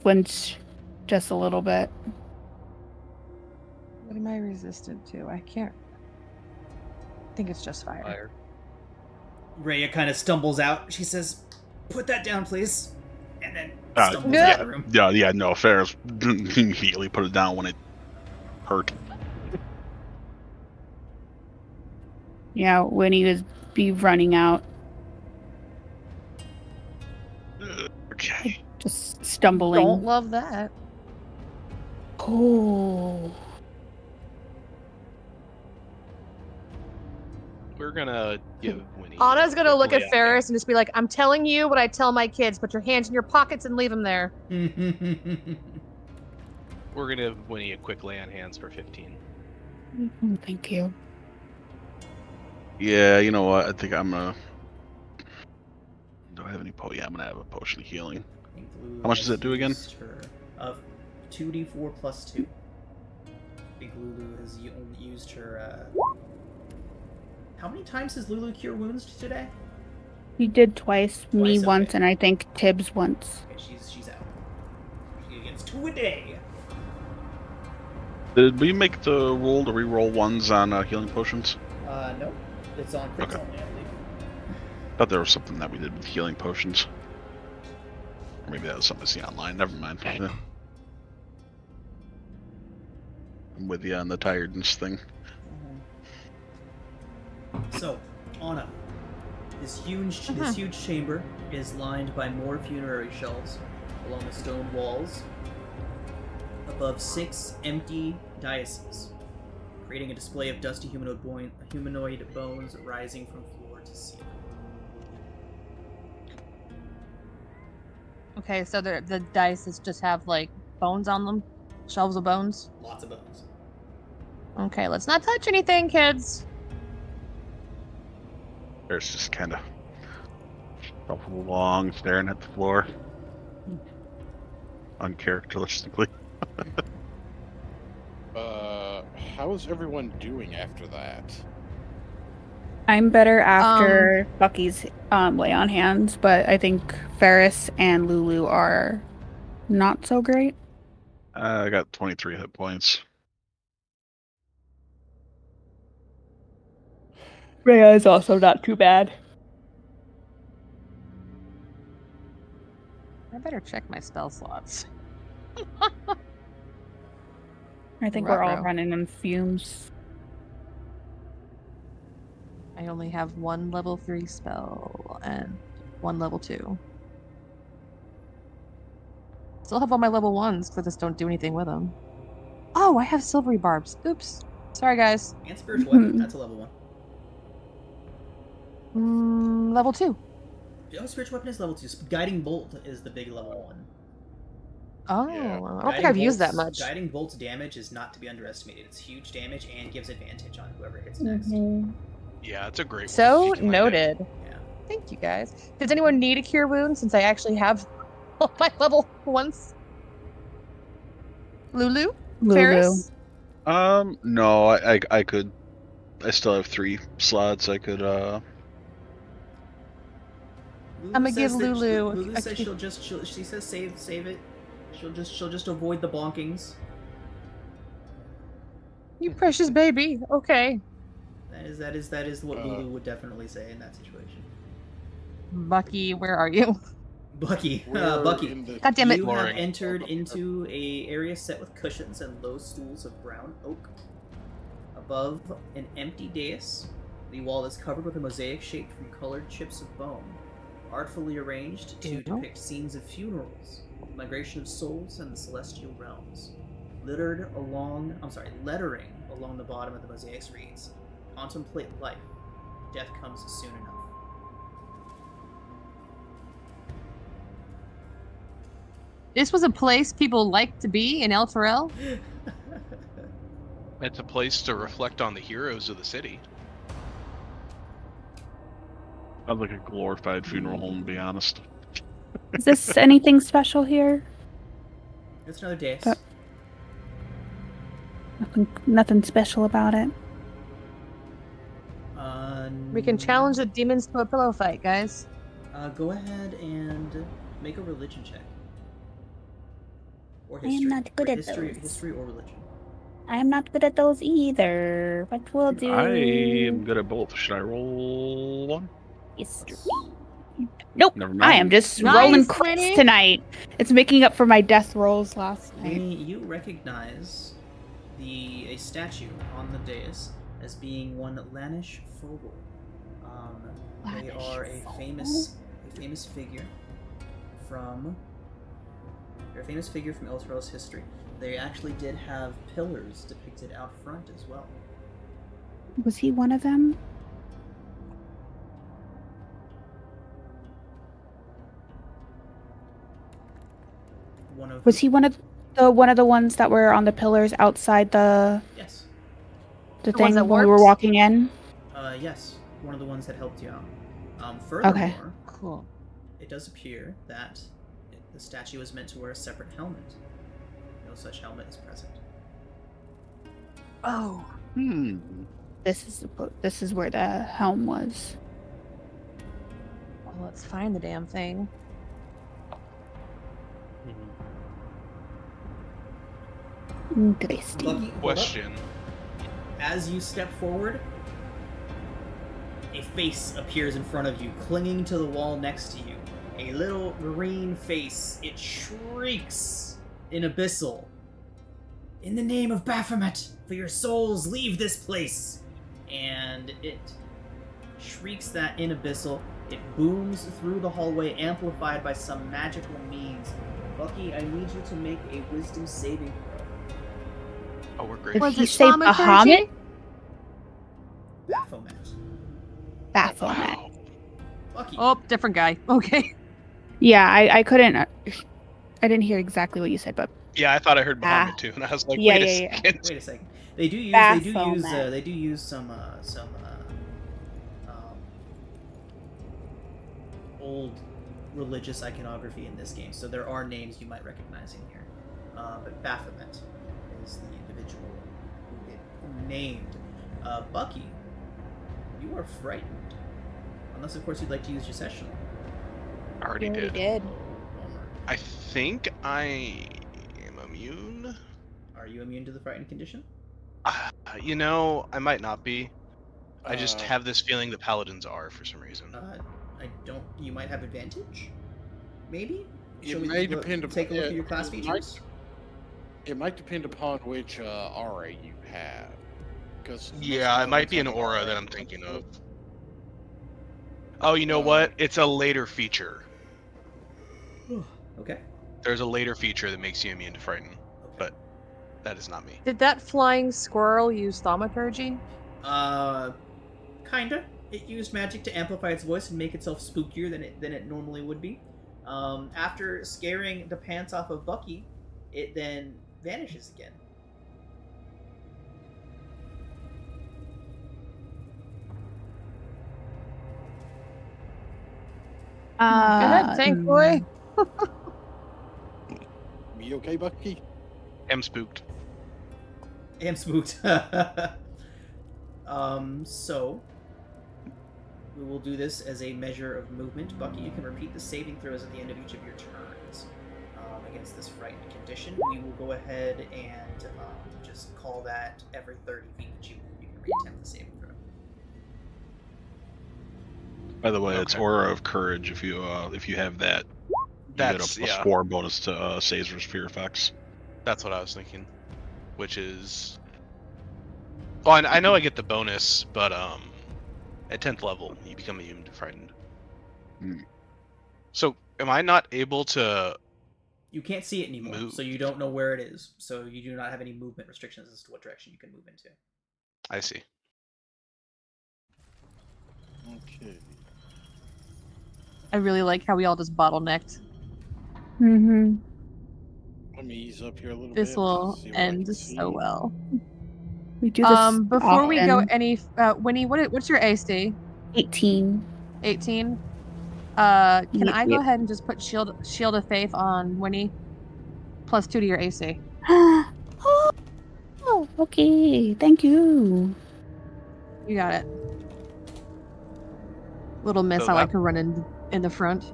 flinch just a little bit. What am I resistant to? I can't. I think it's just fire. Rhea kind of stumbles out. She says, "Put that down, please," and then stumbles out of the room. Yeah, no, Ferris immediately put it down when it hurt. Yeah, Winnie would be running out. Okay. Just stumbling. Don't love that. Oh. We're gonna give Winnie. Anna's gonna look at quickly Ferris and just be like, "I'm telling you what I tell my kids. Put your hands in your pockets and leave them there." We're gonna give Winnie a quick lay on hands for 15. Thank you. Yeah, you know what? I think I'm gonna. Do I have any Yeah, I'm gonna have a potion of healing. How much does that do again? 2d4 plus 2. Big Lulu has only used her. How many times has Lulu cure wounds today? He did twice, me Twice, once, okay. and I think Tibbs once. Okay, she's out. She gets 2 a day. Did we make the rule to reroll ones on healing potions? No. It's on crits Okay. only, I believe. Thought there was something that we did with healing potions. Or maybe that was something I see online. Never mind. Yeah. I'm with you on the tiredness thing. So, Anna, this huge chamber is lined by more funerary shelves along the stone walls, above 6 empty daises, creating a display of dusty humanoid bones rising from floor to ceiling. Okay, so the dice just have like bones on them, shelves of bones. Lots of bones. Okay, let's not touch anything, kids. There's just kind of along, staring at the floor, uncharacteristically. How is everyone doing after that? I'm better after Bucky's lay on hands, but I think Ferris and Lulu are not so great. I got 23 hit points. Rhea is also not too bad. I better check my spell slots. I think we're all Ruh-roh. running on fumes. I only have one level 3 spell and one level 2. Still have all my level 1s, but just don't do anything with them. Oh, I have silvery barbs. Oops. Sorry, guys. And spiritual weapon, that's a level 1. Level 2. Oh, spiritual weapon is level 2. Guiding bolt is the big level 1. Oh, Yeah. I don't think I've used that much. Guiding bolt's damage is not to be underestimated. It's huge damage and gives advantage on whoever hits next. Yeah, it's a great one. So if you can land it. noted. Yeah. Thank you, guys. Does anyone need a cure wound since I actually have all my level 1s? Lulu? Ferris? No, I could. I still have 3 slots. I could. Lulu I'ma give says that Lulu Lulu a says she says save it. She'll just avoid the bonkings. You precious baby. Okay. That is what Lulu would definitely say in that situation. Bucky, where are you? Bucky, We're Bucky. in the- God damn it. You have Exploring. entered into a area set with cushions and low stools of brown oak. Above an empty dais, the wall is covered with a mosaic shaped from colored chips of bone, artfully arranged to Ew. depict scenes of funerals, migration of souls, and the celestial realms. Lettering along the bottom of the mosaics reads, "Contemplate life. Death comes soon enough." This was a place people like to be in El Terrell? It's a place to reflect on the heroes of the city. Sounds like a glorified funeral home, to be honest. Is this anything special here? It's another dais. Nothing special about it. We can challenge the demons to a pillow fight, guys. Go ahead and make a religion check. Or I am history. not good at history, those. History or religion. I am not good at those either, but we'll do. I am good at both. Should I roll one? History. Nope. Never mind. I am just Nice, rolling Winnie. crits tonight. It's making up for my death rolls last night. Vinny, you recognize a statue on the dais as being one Lanish Fogel. They Lanish are a famous figure from El Terrell's history. They actually did have pillars depicted out front as well. Was he one of them? Was he one of the ones that were on the pillars outside the Yes. the The thing ones that when we were worked? walking in? Yes. One of the ones that helped you out. Furthermore, Cool. it does appear that the statue is meant to wear a separate helmet. No such helmet is present. Oh. This is where the helm was. Well, let's find the damn thing. Interesting. Lucky, hold up. Question. As you step forward, a face appears in front of you, clinging to the wall next to you. A little green face. It shrieks in Abyssal. "In the name of Baphomet, for your souls, leave this place!" And it shrieks that in Abyssal. It booms through the hallway, amplified by some magical means. Bucky, I need you to make a wisdom saving throw. Oh, we're great. Did Was he it say thaumaturgy? Bahamut? Baphomet. Baphomet. Wow. Bucky. Oh, different guy. Okay. Yeah, I couldn't. I didn't hear exactly what you said, but Yeah, I thought I heard Bahamut too, and I was like, Yeah, wait a yeah. second. Wait a second. They do use Baphomet. they do use some old religious iconography in this game, so there are names you might recognize in here. But Baphomet is the individual who it named. Bucky, you are frightened. Unless, of course, you'd like to use your session. I already did. did. I think I am immune. Are you immune to the frightened condition? You know, I might not be. I just have this feeling the paladins are for some reason. I don't. You might have advantage. Maybe. It may depend upon. Take a look at your class features. It might depend upon which aura you have. Because Yeah, it might be an aura that I'm thinking of. Oh, you know what? It's a later feature. Okay. There's a later feature that makes you immune to frighten, but that is not me. Did that flying squirrel use thaumaturgy? Kinda. It used magic to amplify its voice and make itself spookier than it normally would be. After scaring the pants off of Bucky, it then vanishes again. Go ahead, tank boy. You okay, Bucky? I'm spooked. Am spooked. So we will do this as a measure of movement. Bucky, you can repeat the saving throws at the end of each of your turns against this frightened condition. We will go ahead and just call that every 30 feet that you can reattempt the saving throw. By the way, it's Aura of Courage. If you have that, you That's get a +4 bonus to saves versus fear effects. That's what I was thinking. Which is, well, I know I get the bonus, but at 10th level you become immune to frightened. So am I not able to? You can't see it anymore, move. so you don't know where it is. So you do not have any movement restrictions as to what direction you can move into. I see. Okay. I really like how we all just bottlenecked. Mm-hmm. Let me ease up here a little bit. This will see what I can end see. so well. We do this Before we go often. any, Winnie, what's your AC? 18. 18. Can I go Yep. ahead and just put shield of faith on Winnie? +2 to your AC. Oh, okay. Thank you. You got it. Little miss, So I like to run in the front.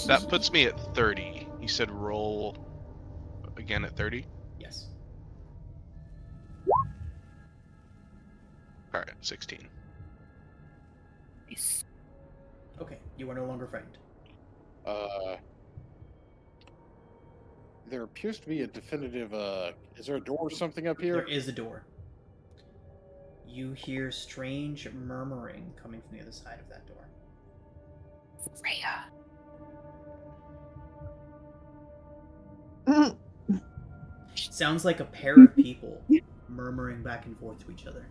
That puts me at 30. You said roll again at 30? Yes. Alright, 16. Nice. Okay, you are no longer frightened. There appears to be a definitive. Is there a door or something up here? There is a door. You hear strange murmuring coming from the other side of that door. Freya. Sounds like a pair of people murmuring back and forth to each other.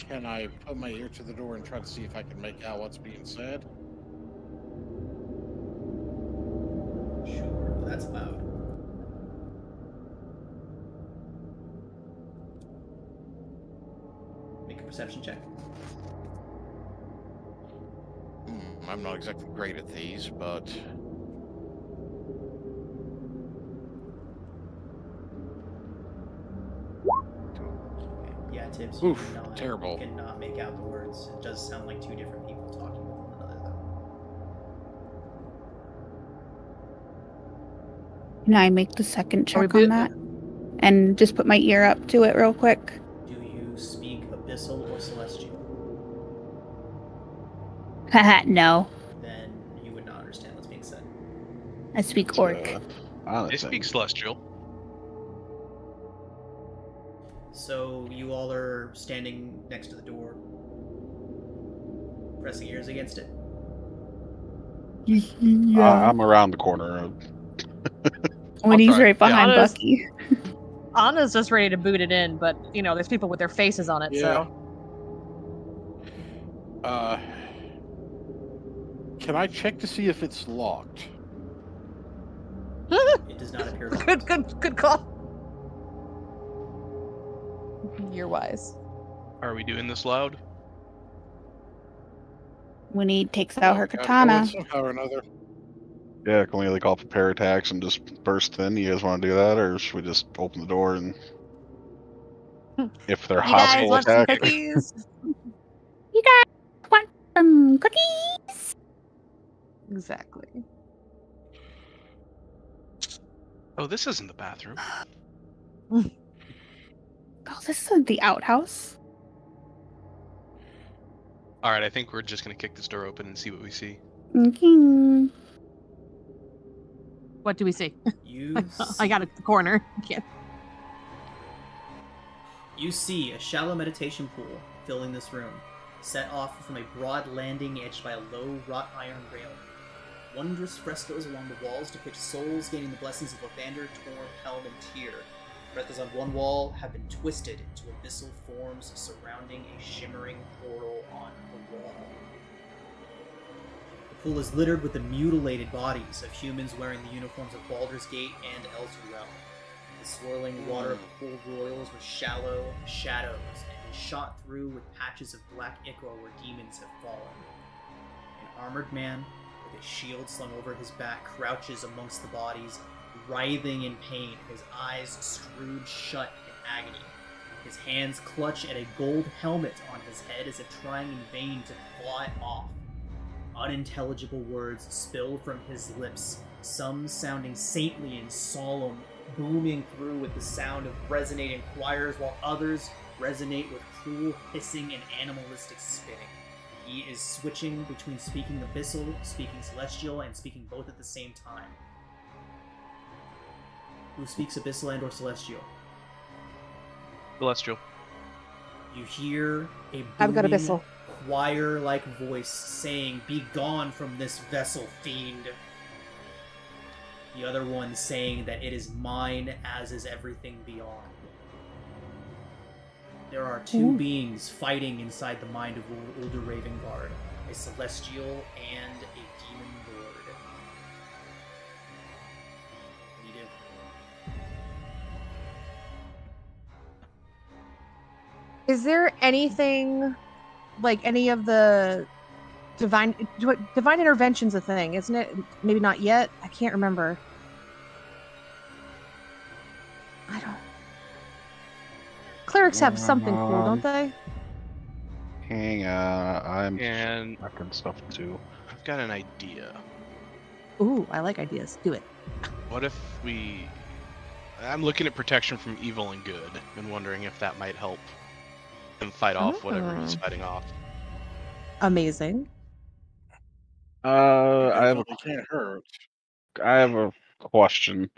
Can I put my ear to the door and try to see if I can make out what's being said? Sure, that's loud. Make a perception check. I'm not exactly great at these, but Yeah, Tibbs, Oof, you terrible. cannot make out the words. It does sound like two different people talking with one another, though. Can I make the second Are we check on good? that? And just put my ear up to it real quick. Do you speak Abyssal or Celestial? Haha, no. Then you would not understand what's being said. I speak Orc. They speak Celestial. So you all are standing next to the door, pressing ears against it. I'm around the corner. When he's try. right behind Yeah, honest- Bucky. Anna's just ready to boot it in, but you know, there's people with their faces on it, Yeah. so Can I check to see if it's locked? It does not appear locked. good call. You're wise. Are we doing this loud? Winnie takes out her Gotta go katana. in somehow or another. Yeah, can we like all prepare attacks and just burst in? You guys want to do that, or should we just open the door and if they're You guys hostile want some attack? cookies? You guys want some cookies? Exactly. Oh, this isn't the bathroom. Oh, this isn't the outhouse. All right, I think we're just gonna kick this door open and see what we see. Okay. What do we see? You I got it the corner. Can't. You see a shallow meditation pool filling this room, set off from a broad landing edged by a low wrought iron railing. Wondrous frescoes along the walls depict souls gaining the blessings of Lathander, Torm, Helm, and Tyr. Frescoes on one wall have been twisted into abyssal forms surrounding a shimmering portal on the wall. The pool is littered with the mutilated bodies of humans wearing the uniforms of Baldur's Gate and Elturel. The swirling water of the pool roils with shallow shadows and is shot through with patches of black ichor where demons have fallen. An armored man with a shield slung over his back crouches amongst the bodies, writhing in pain, his eyes screwed shut in agony. His hands clutch at a gold helmet on his head as if trying in vain to claw it off. Unintelligible words spill from his lips, some sounding saintly and solemn, booming through with the sound of resonating choirs, while others resonate with cruel hissing and animalistic spitting. He is switching between speaking abyssal, speaking celestial, and speaking both at the same time. Who speaks abyssal and or celestial? Celestial. You hear a I've got booming, abyssal. choir-like voice saying, "Be gone from this vessel, fiend." The other one saying that it is mine, as is everything beyond. There are two beings fighting inside the mind of Older Ravengard, a celestial and a demon lord. What do you do? Is there anything, like any of the divine intervention's a thing, isn't it? Maybe not yet. I can't remember. I don't. Clerics have something cool, don't they? Hang on, I'm And checking stuff too. I've got an idea. Ooh, I like ideas. Do it. What if we... I'm looking at protection from evil and good and wondering if that might help him fight off whatever he's fighting off. Amazing. It can't hurt. I have a question.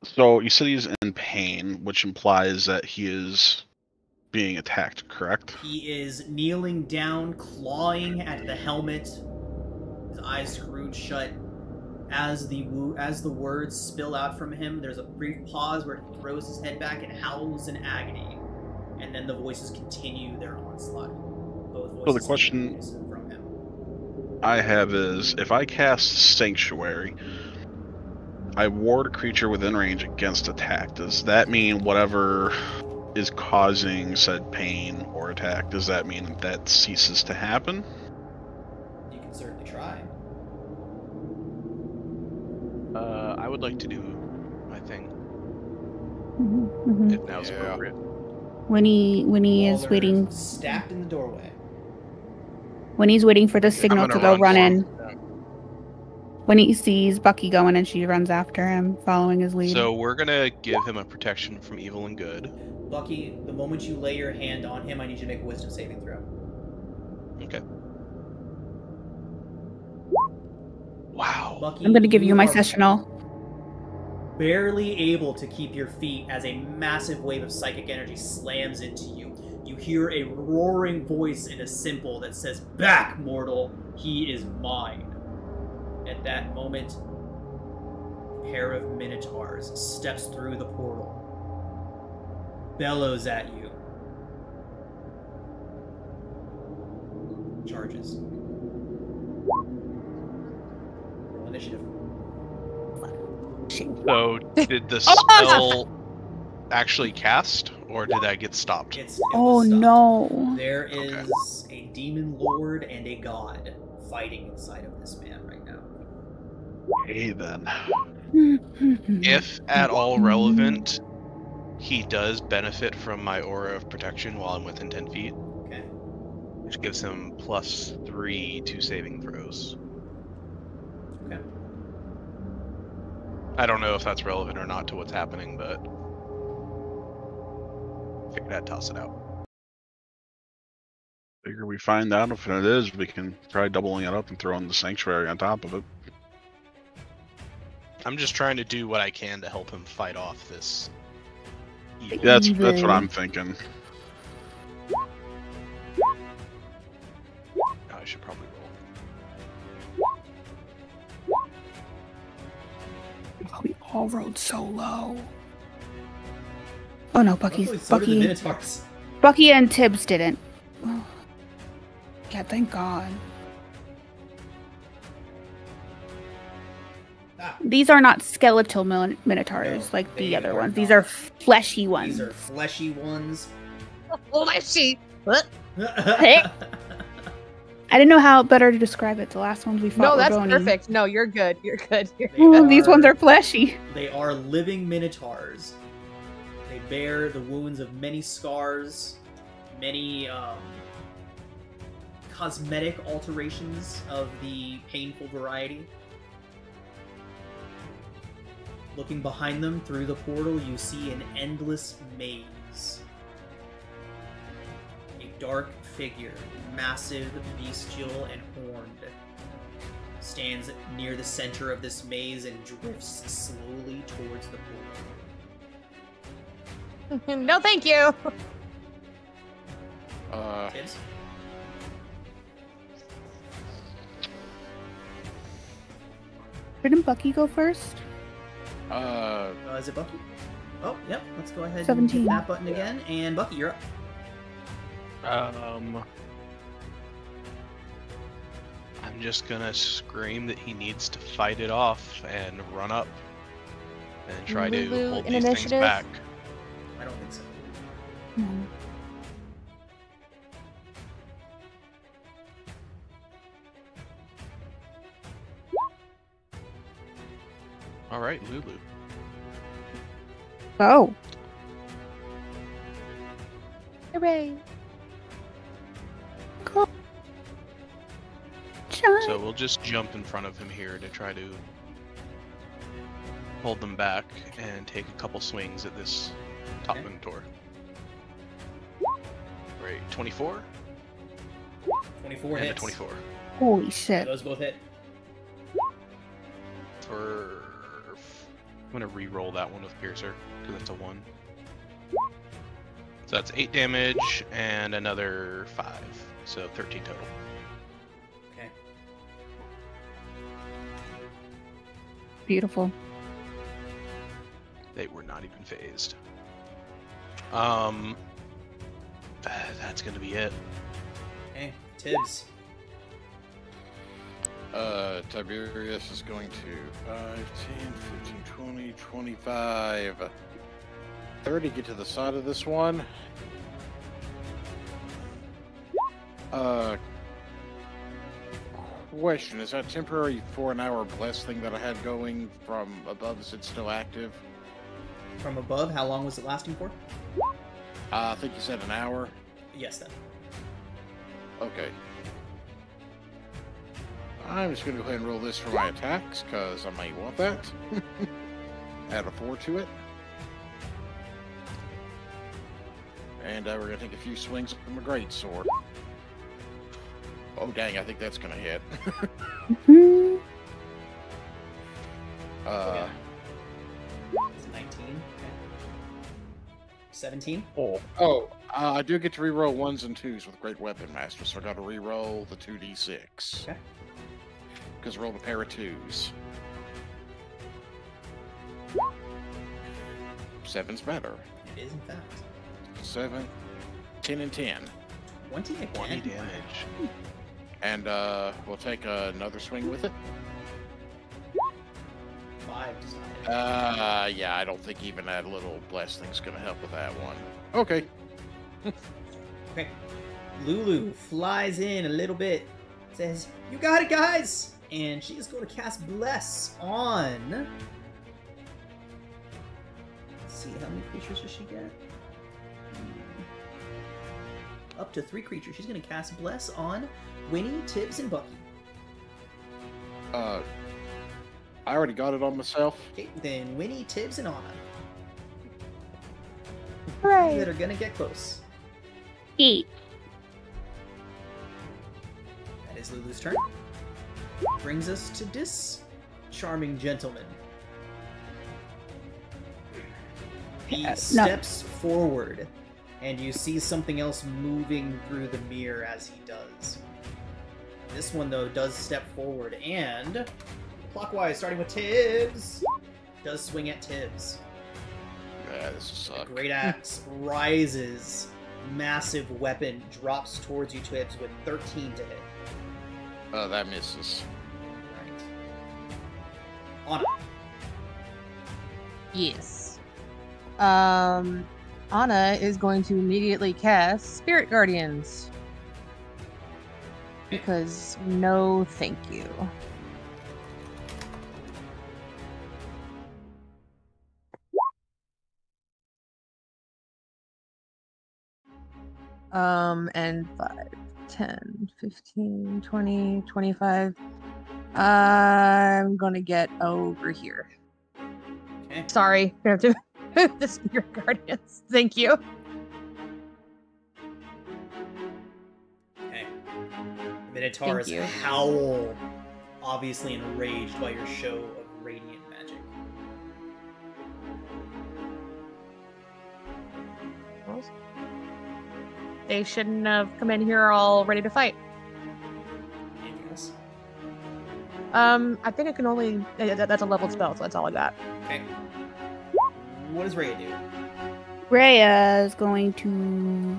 So you said he's in pain, which implies that he is being attacked, correct? He is kneeling down, clawing at the helmet, his eyes screwed shut. As the words spill out from him, there's a brief pause where he throws his head back and howls in agony, and then the voices continue their onslaught. Both voices So the question from him. I have is, if I cast Sanctuary, I ward a creature within range against attack. Does that mean whatever is causing said pain or attack, does that mean that ceases to happen? You can certainly try. I would like to do my thing, Mm-hmm. if now's appropriate. Winnie is Waller waiting. stacked in the doorway. Winnie's waiting for the signal gonna to go run for in. him. When he sees Bucky going and she runs after him, following his lead. So we're gonna give him a protection from evil and good. Bucky, the moment you lay your hand on him, I need you to make a wisdom saving throw. Okay. Wow. Bucky, I'm going to give you my are sessional. barely able to keep your feet as a massive wave of psychic energy slams into you. You hear a roaring voice in a simple that says, "Back, mortal! He is mine!" At that moment, a pair of minotaurs steps through the portal, bellows at you, charges. Roll initiative. So did the spell actually cast, Or did that get stopped? It Oh was stopped. no. There is a demon lord and a god fighting inside of this man right now. Hey then. If at all relevant, he does benefit from my aura of protection while I'm within 10 feet. Okay. Which gives him +3 to saving throws. Okay. I don't know if that's relevant or not to what's happening, but figured I'd toss it out. Figure we find out if it is, we can try doubling it up and throwing the sanctuary on top of it. I'm just trying to do what I can to help him fight off this evil. That's what I'm thinking. I should probably roll. We all rode so low. Oh no, Luckily, so did the Minotaurs. Bucky and Tibbs didn't. Oh. Yeah, thank God. Ah, These are not skeletal minotaurs No, like the they other are ones. These not. are fleshy ones. these are fleshy ones. Fleshy. What? Hey. I didn't know how better to describe it. The last ones we fought No, were that's bony. perfect. No, you're good. You're good. You're They Ooh, these ones are fleshy. They are living minotaurs. They bear the wounds of many scars, many cosmetic alterations of the painful variety. Looking behind them through the portal, you see an endless maze. A dark figure, massive, bestial, and horned, stands near the center of this maze and drifts slowly towards the portal. No, thank you. Tibbs? Didn't Bucky go first? Is it Bucky? Oh, yep. Let's go ahead 17. and hit that button again. And Bucky, you're up. I'm just gonna scream that he needs to fight it off and run up and try to Lulu hold in these things initiative? back. I don't think so. No. All right, Lulu. Oh. Hooray. Cool. So we'll just jump in front of him here to try to hold them back and take a couple swings at this top Okay. Minotaur. Great, 24? 24 And a hits. 24. Holy shit. Those both hit. I'm gonna re-roll that one with Piercer because it's a 1. So that's 8 damage and another 5, so 13 total. Okay. Beautiful. They were not even phased. That's gonna be it. Okay. Tibbs. Tiberius is going to 5, 10, 15, 20, 25, 30, get to the side of this one. Question, is that temporary for an hour bless thing that I had going from above, is it still active? From above, how long was it lasting for? I think you said an hour. Yes, then. Okay. I'm just going to go ahead and roll this for my attacks, because I might want that. Add a 4 to it. And we're going to take a few swings from a greatsword. Oh, dang, I think that's going to hit. Mhm. Okay. It's 19. Okay. 17. I do get to reroll 1s and 2s with Great Weapon Master, so I got to reroll the 2d6. Okay. Because I rolled a pair of 2s. 7's better. It is, in fact. 7, 10, and 10. 20 again. 20 damage. And we'll take another swing with it. 5 does not hit. Yeah, I don't think even that little bless thing's gonna help with that one. Okay. Okay. Lulu flies in a little bit, says, "You got it, guys!" And she is going to cast Bless on... Let's see, how many creatures does she get? Up to 3 creatures. She's going to cast Bless on Winnie, Tibbs, and Bucky. I already got it on myself. Okay, then Winnie, Tibbs, and Anna. Hooray! That are going to get close. 8. That is Lulu's turn. Brings us to this charming gentleman. He steps forward, and you see something else moving through the mirror as he does. This one, though, does step forward, and clockwise, starting with Tibbs, does swing at Tibbs. Yeah, this sucks. Great axe rises, massive weapon drops towards you, Tibbs, with 13 to hit. That misses. Right. Anna. Yes. Anna is going to immediately cast Spirit Guardians. Because no thank you. And 5, 10, 15, 20, 25. I'm gonna get over here. Okay. Sorry, I have to move the Spirit Guardians. Thank you. Okay. Minotaurs howl, obviously enraged by your show of radiant magic. They shouldn't have come in here all ready to fight. Anything else? I think I can only... That's a leveled spell, so that's all I got. Okay. What does Rhea do? Rhea is going to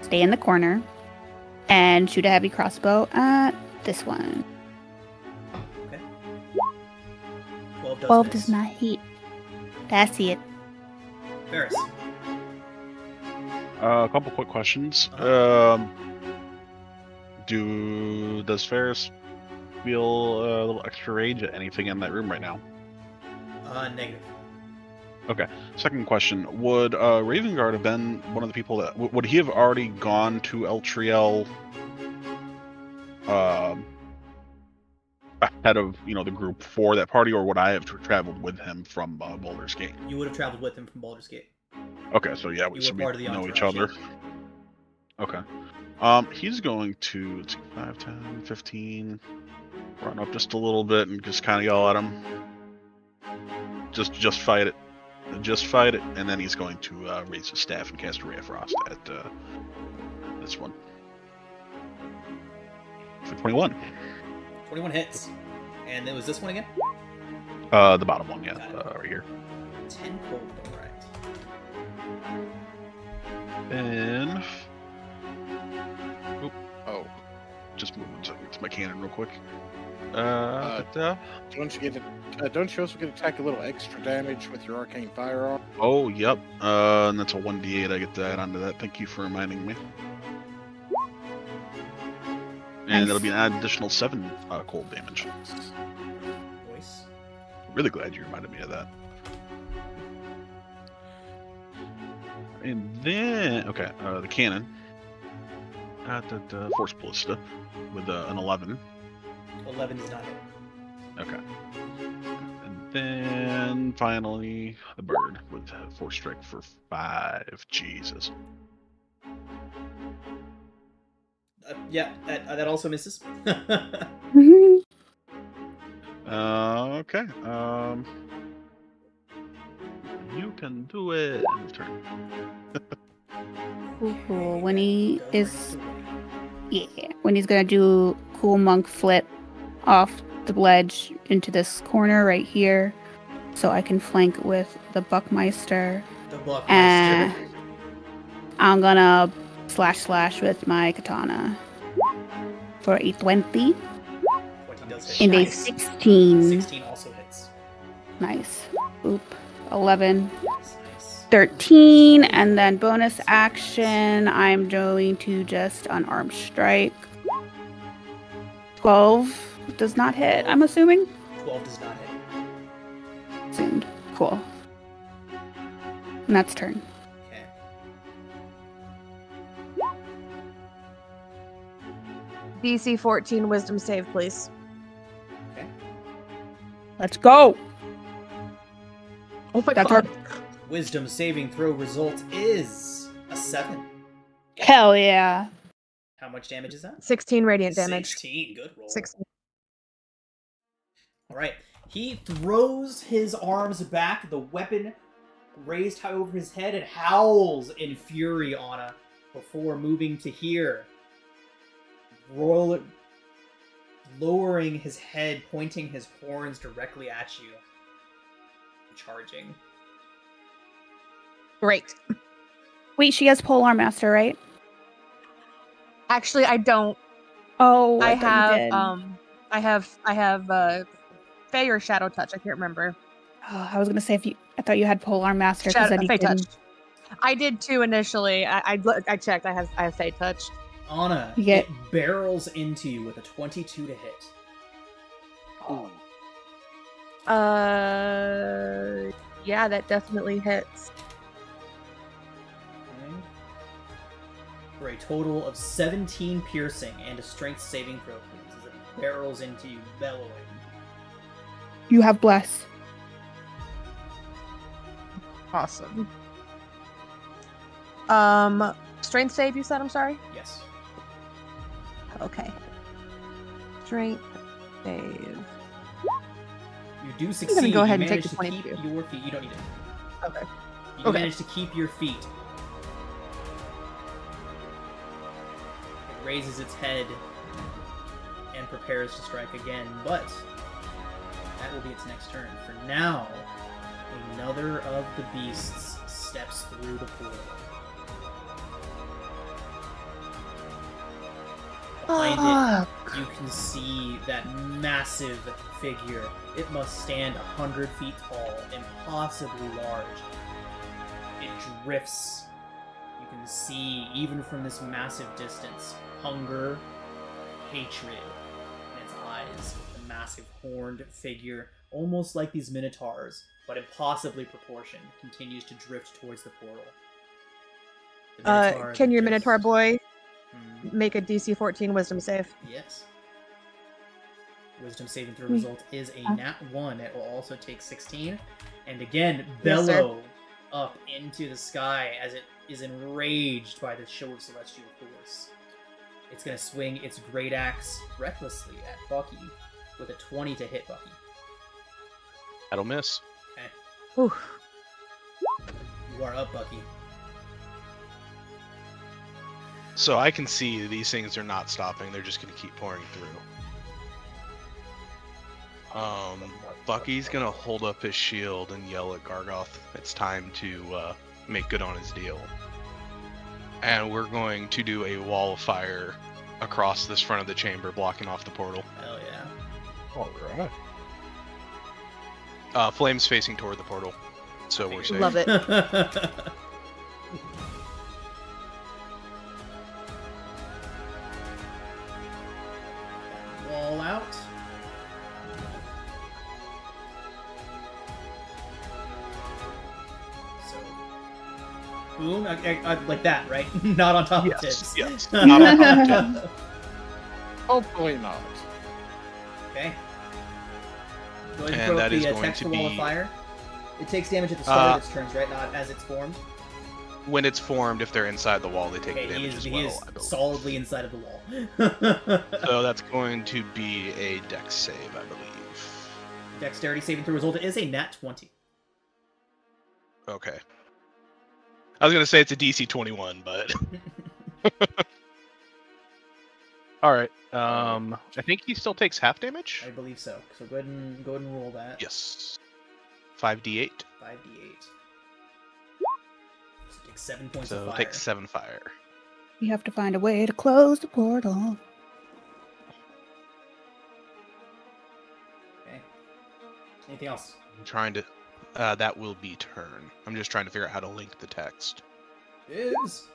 stay in the corner and shoot a heavy crossbow at this one. Okay. 12 does 12 miss. does not hit. That's it. Ferris. A couple quick questions. Uh-huh. Does Ferris feel a little extra rage at anything in that room right now? Negative. Okay. Second question: would Ravengard have been one of the people that would he have already gone to Eltriel ahead of the group for that party, or would I have traveled with him from Baldur's Gate? You would have traveled with him from Baldur's Gate. Okay, so yeah, You so were we part of the know each entourage, other. Okay. He's going to, let's see, 5, 10, 15, run up just a little bit and just kind of yell at him. Just fight it. Just fight it, and then he's going to raise his staff and cast a Ray of Frost at this one. For 21. 21 hits. And it was this one again? The bottom one, yeah, right here. 10 cold, alright. And... Oh. Just moving to my cannon real quick. Don't you also get attack a little extra damage with your arcane firearm? Oh, yep. And that's a 1d8. I get to add onto that. Thank you for reminding me. And that'll be an additional 7 cold damage. Voice. Really glad you reminded me of that. And then, okay, the cannon. At the Force Ballista with an 11. 11 does not hit. Okay. And then finally the bird with Force Strike for 5. Jesus. Yeah, that also misses. Okay. You can do it. End of turn. Cool. When he is... Yeah. When he's going to do Cool Monk Flip off the ledge into this corner right here. So I can flank with the Buckmeister. The Buckmeister. And I'm going to slash with my katana. For a 20. 20 does hit. And a Nice. 16. 16 also hits. Nice. Oop. 11. Nice. 13, and then bonus action, I'm going to just unarmed strike. 12 does not hit, I'm assuming? 12 does not hit. Assumed. Cool. And that's turn. Okay. DC 14 wisdom save, please. Okay. Let's go! Oh my That's god. Wisdom saving throw result is a 7. Hell yeah. How much damage is that? 16 radiant damage. 16. Good roll. 16. All right. He throws his arms back, the weapon raised high over his head, and howls in fury, Anna, before moving to here. Lowering his head, pointing his horns directly at you. Charging. Great. Wait, she has Polearm Master, right? Actually, I don't. Oh, I thought you have did. Fey or Shadow Touch. I can't remember. Oh, I was gonna say I thought you had Polearm Master because then you Fey can. Touch. I did too initially. I checked. I have Fey Touch. Anna, Yeah. it barrels into you with a 22 to hit. Oh. Yeah, that definitely hits. Okay. For a total of 17 piercing and a strength saving throw, please, as it barrels into you, bellowing. You have Bless. Awesome. Strength save, you said? I'm sorry? Yes. Okay. Strength save. You do succeed. go ahead You and take manage the to keep 22. your feet. You don't need it. Okay. You Okay. manage to keep your feet. It raises its head and prepares to strike again, but that will be its next turn. For now, another of the beasts steps through the portal. Behind it, you can see that massive figure. It must stand 100 feet tall, impossibly large. It drifts. You can see, even from this massive distance, hunger, hatred in its eyes. The massive horned figure, almost like these minotaurs, but impossibly proportioned, continues to drift towards the portal. The Minotaur Can your just- Minotaur boy Hmm. make a DC 14 wisdom save? Yes. Wisdom saving throw result is a nat 1. It will also take 16. And again, Yes, sir. bellow up into the sky as it is enraged by the show of celestial force. It's going to swing its great axe recklessly at Bucky with a 20 to hit Bucky. That'll miss. Okay. Whew. You are up, Bucky. So I can see these things are not stopping. They're just going to keep pouring through. Bucky's going to hold up his shield and yell at Gargoth. It's time to make good on his deal. And we're going to do a wall of fire across this front of the chamber, blocking off the portal. Hell yeah. Alright. Flames facing toward the portal. So we're safe. Love it. Wall out. So, boom, like that, right? Not on top of tips. Yes. Not on top of tips. Hopefully not. Okay. Go ahead and And throw that up is the going text to wall of be- fire. It takes damage at the start of its turns, right? Not as it's formed. When it's formed, if they're inside the wall, they take Okay, damage as he well. is I believe. solidly inside of the wall. So that's going to be a dex save, I believe. Dexterity saving throw result is a nat 20. Okay. I was gonna say it's a DC 21, but all right. I think he still takes half damage. I believe so. So go ahead and roll that. Yes. 5d8. 5d8. So take 7 points So of fire. take 7 fire. We have to find a way to close the portal. Okay. Anything else? I'm trying to that will be turn. I'm just trying to figure out how to link the text. Tibbs.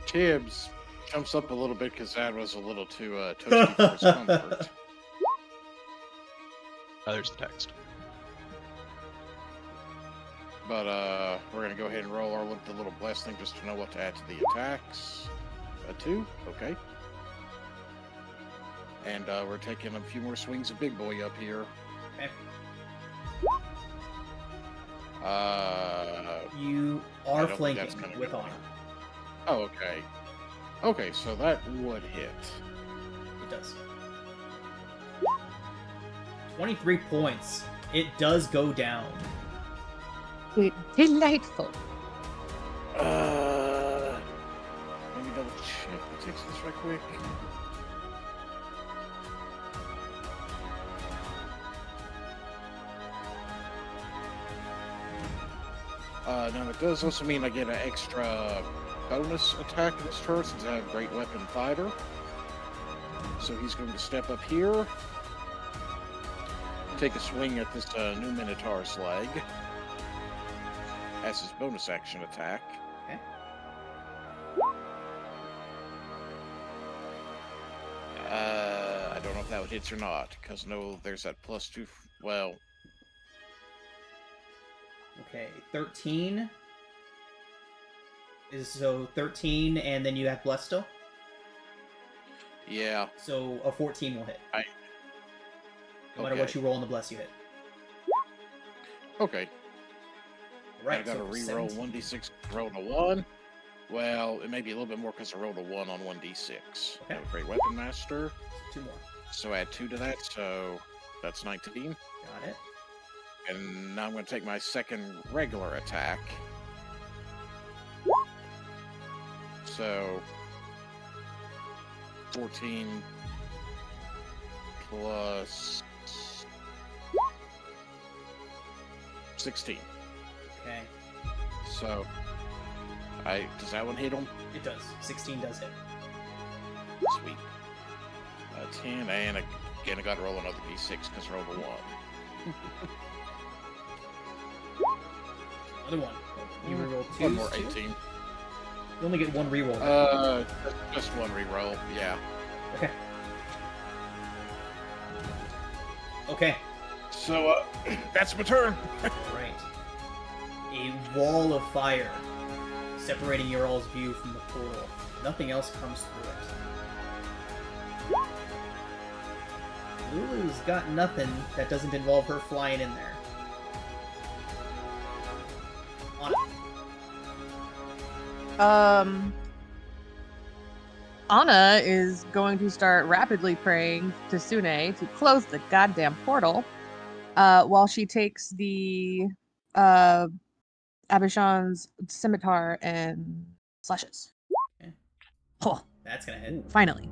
Tibbs jumps up a little bit because that was a little too toasty for his comfort. There's the text. But we're gonna go ahead and roll our the little blast thing just to know what to add to the attacks. A 2, okay. And we're taking a few more swings of Big Boy up here. Okay. You I are don't think flanking that's gonna with go. honor. Oh, okay. Okay, so that would hit. It does. 23 points. It does go down. Delightful. Let me double check the text this right quick. Now it does also mean I get an extra bonus attack this turn since I have Great Weapon Fighter. So he's going to step up here, take a swing at this new Minotaur's leg as his bonus action attack. Okay. I don't know if that would hit or not, because no, there's that +2. Well, Okay, 13 is so 13, and then you have bless still. yeah. So a 14 will hit. No matter Okay. what you roll on the bless, you hit. Okay. Right. I got to so for re-roll 17. 1d6, roll a 1. Well, it may be a little bit more because I rolled a 1 on 1d6. Okay. Great Weapon Master. So 2 more. So add 2 to that, so that's 19. Got it. And now I'm going to take my second regular attack. So 14 plus 16. Okay. So does that one hit him? It does. 16 does hit. Sweet. 10, and again I got to roll another d6 because I rolled a 1. Another one. You reroll 2. One more 18. You only get 1 reroll. Just one reroll. Yeah. Okay. Okay. So that's my turn. Right. A wall of fire separating your all's view from the portal. Nothing else comes through it. Lulu's got nothing that doesn't involve her flying in there. On it. Anna is going to start rapidly praying to Sune to close the goddamn portal, while she takes the Abishan's scimitar and slashes. Okay. Oh, That's gonna hit. finally.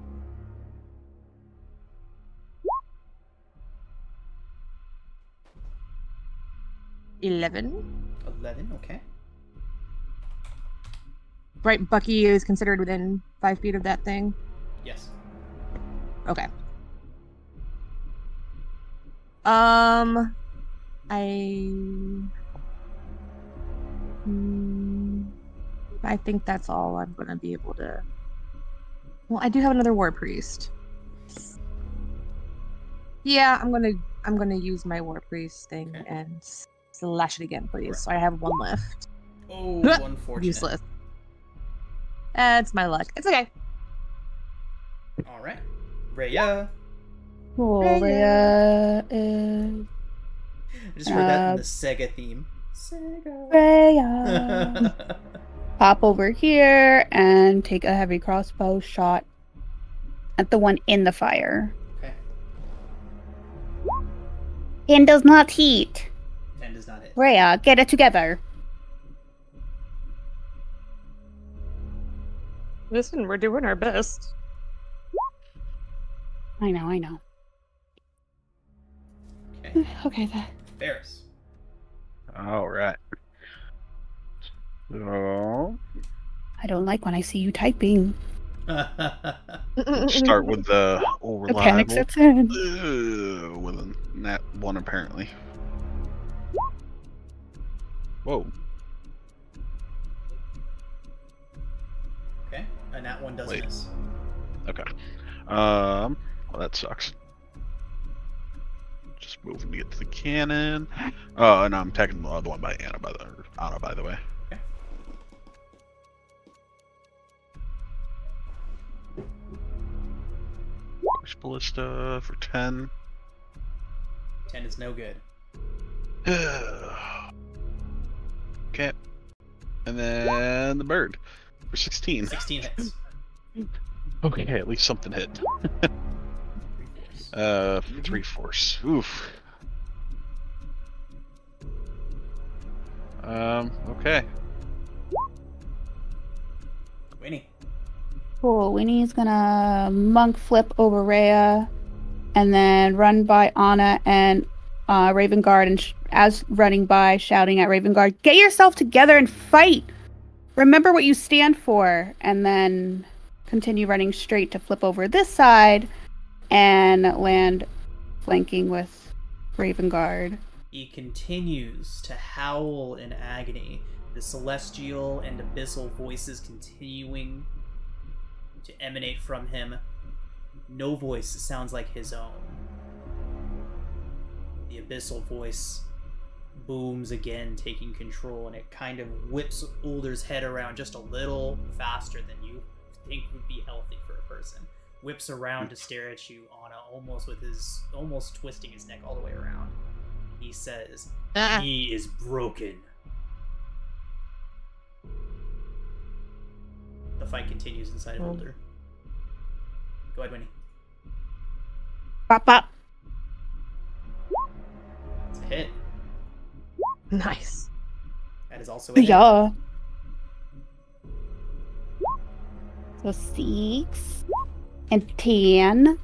$11. 11, okay. Right, Bucky is considered within 5 feet of that thing. Yes. Okay. I think that's all I'm gonna be able to. Well, I do have another war priest. Yeah, I'm gonna use my war priest thing Okay. and slash it again, please. Right. So I have 1 left. Oh, unfortunate. Useless. That's my luck. It's okay. All right. Rhea. Rhea is I just heard that in the Sega theme. Sega. Rhea. Pop over here and take a heavy crossbow shot at the one in the fire. Okay. 10 does not hit. 10 does not hit. Rhea, get it together. Listen, we're doing our best. I know. Okay. Okay, then. Ferris. All right. So I don't like when I see you typing. start with the The panic reliable sets in. with a Nat 1 apparently. Whoa. Okay, and that one does Wait. miss. Okay. Well, that sucks. Just moving to get to the cannon. Oh, and I'm attacking the other one by Anna, by the way. Okay. Push ballista for 10. 10 is no good. Okay. And then the bird for 16. 16 hits. Okay, at least something hit. 3 force. Oof. Okay. Winnie. Cool. Winnie's gonna monk flip over Rhea, and then run by Anna and Raven Guard, and as running by, shouting at Raven Guard, "Get yourself together and fight! Remember what you stand for!" And then continue running straight to flip over this side and land flanking with Raven Guard. He continues to howl in agony, the celestial and abyssal voices continuing to emanate from him. No voice sounds like his own. The abyssal voice booms again, taking control, and it kind of whips Uldur's head around just a little faster than you think would be healthy for a person. Whips around to stare at you, Anna, almost twisting his neck all the way around. He says, "He is broken." The fight continues inside of Uldur. Go ahead, Winnie. Pop, pop. It's a hit. Nice. That is also a hit. Yeah. So 6 and 10.